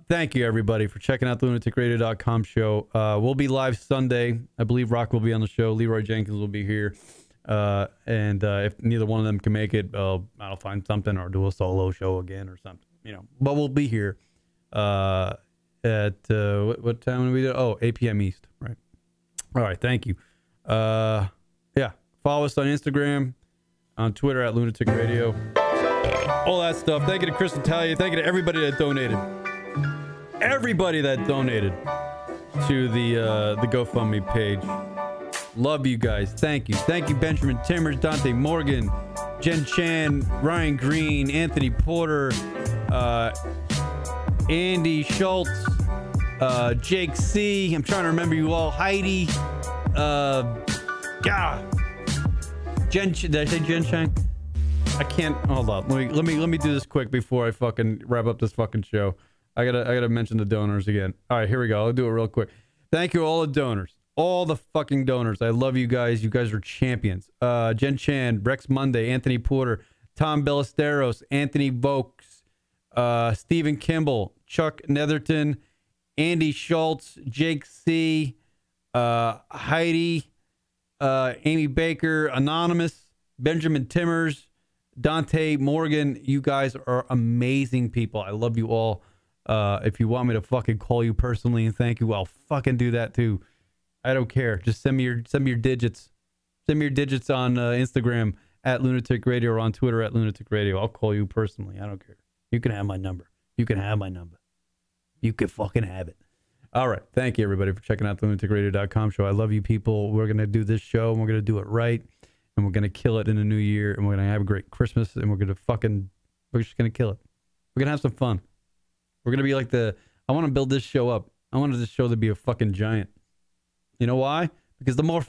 thank you, everybody, for checking out the lunaticradio.com show. We'll be live Sunday. I believe Rock will be on the show. Leroy Jenkins will be here. And if neither one of them can make it, I'll find something or do a solo show again or something, you know. But we'll be here at what time will we do? Oh, 8 p.m. East, right? All right, thank you. Yeah, follow us on Instagram, on Twitter at Lunatic Radio, all that stuff. Thank you to Chris Italia. Thank you to everybody that donated. Everybody that donated to the GoFundMe page. Love you guys. Thank you. Thank you, Benjamin Timmers, Dante Morgan, Jen Chan, Ryan Green, Anthony Porter, Andy Schultz, Jake C. I'm trying to remember you all. Heidi. Did I say Jen Chang? I can't. Hold up. Let me do this quick before I fucking wrap up this fucking show. I gotta mention the donors again. All right, here we go. I'll do it real quick. Thank you all the donors, all the fucking donors. I love you guys. You guys are champions. Jen Chan, Rex Monday, Anthony Porter, Tom Ballesteros, Anthony Vokes, Stephen Kimball, Chuck Netherton, Andy Schultz, Jake C. Heidi, Amy Baker, Anonymous, Benjamin Timmers, Dante Morgan. You guys are amazing people. I love you all. If you want me to fucking call you personally and thank you, I'll fucking do that too. I don't care. Just send me your digits. Send me your digits on Instagram at Lunatic Radio or on Twitter at Lunatic Radio. I'll call you personally. I don't care. You can have my number. You can have my number. You can fucking have it. All right. Thank you, everybody, for checking out the lunaticradio.com show. I love you people. We're going to do this show, and we're going to do it right, and we're going to kill it in the new year, and we're going to have a great Christmas, and we're just going to kill it. We're going to have some fun. We're going to be like I want to build this show up. I wanted this show to be a fucking giant. You know why? Because the more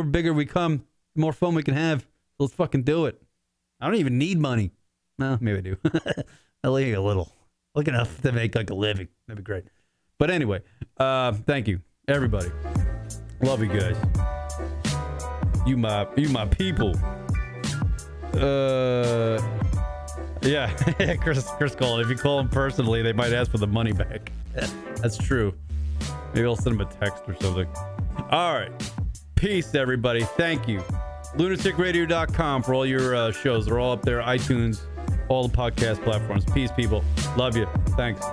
bigger we come, the more fun we can have. So let's fucking do it. I don't even need money. No, maybe I do. I like a little. Like enough to make like a living. That'd be great. But anyway, thank you, everybody. Love you guys. You my people. Yeah, Chris called. If you call them personally, they might ask for the money back. That's true. Maybe I'll send them a text or something. All right. Peace, everybody. Thank you. lunaticradio.com for all your shows. They're all up there. iTunes, all the podcast platforms. Peace, people. Love you. Thanks.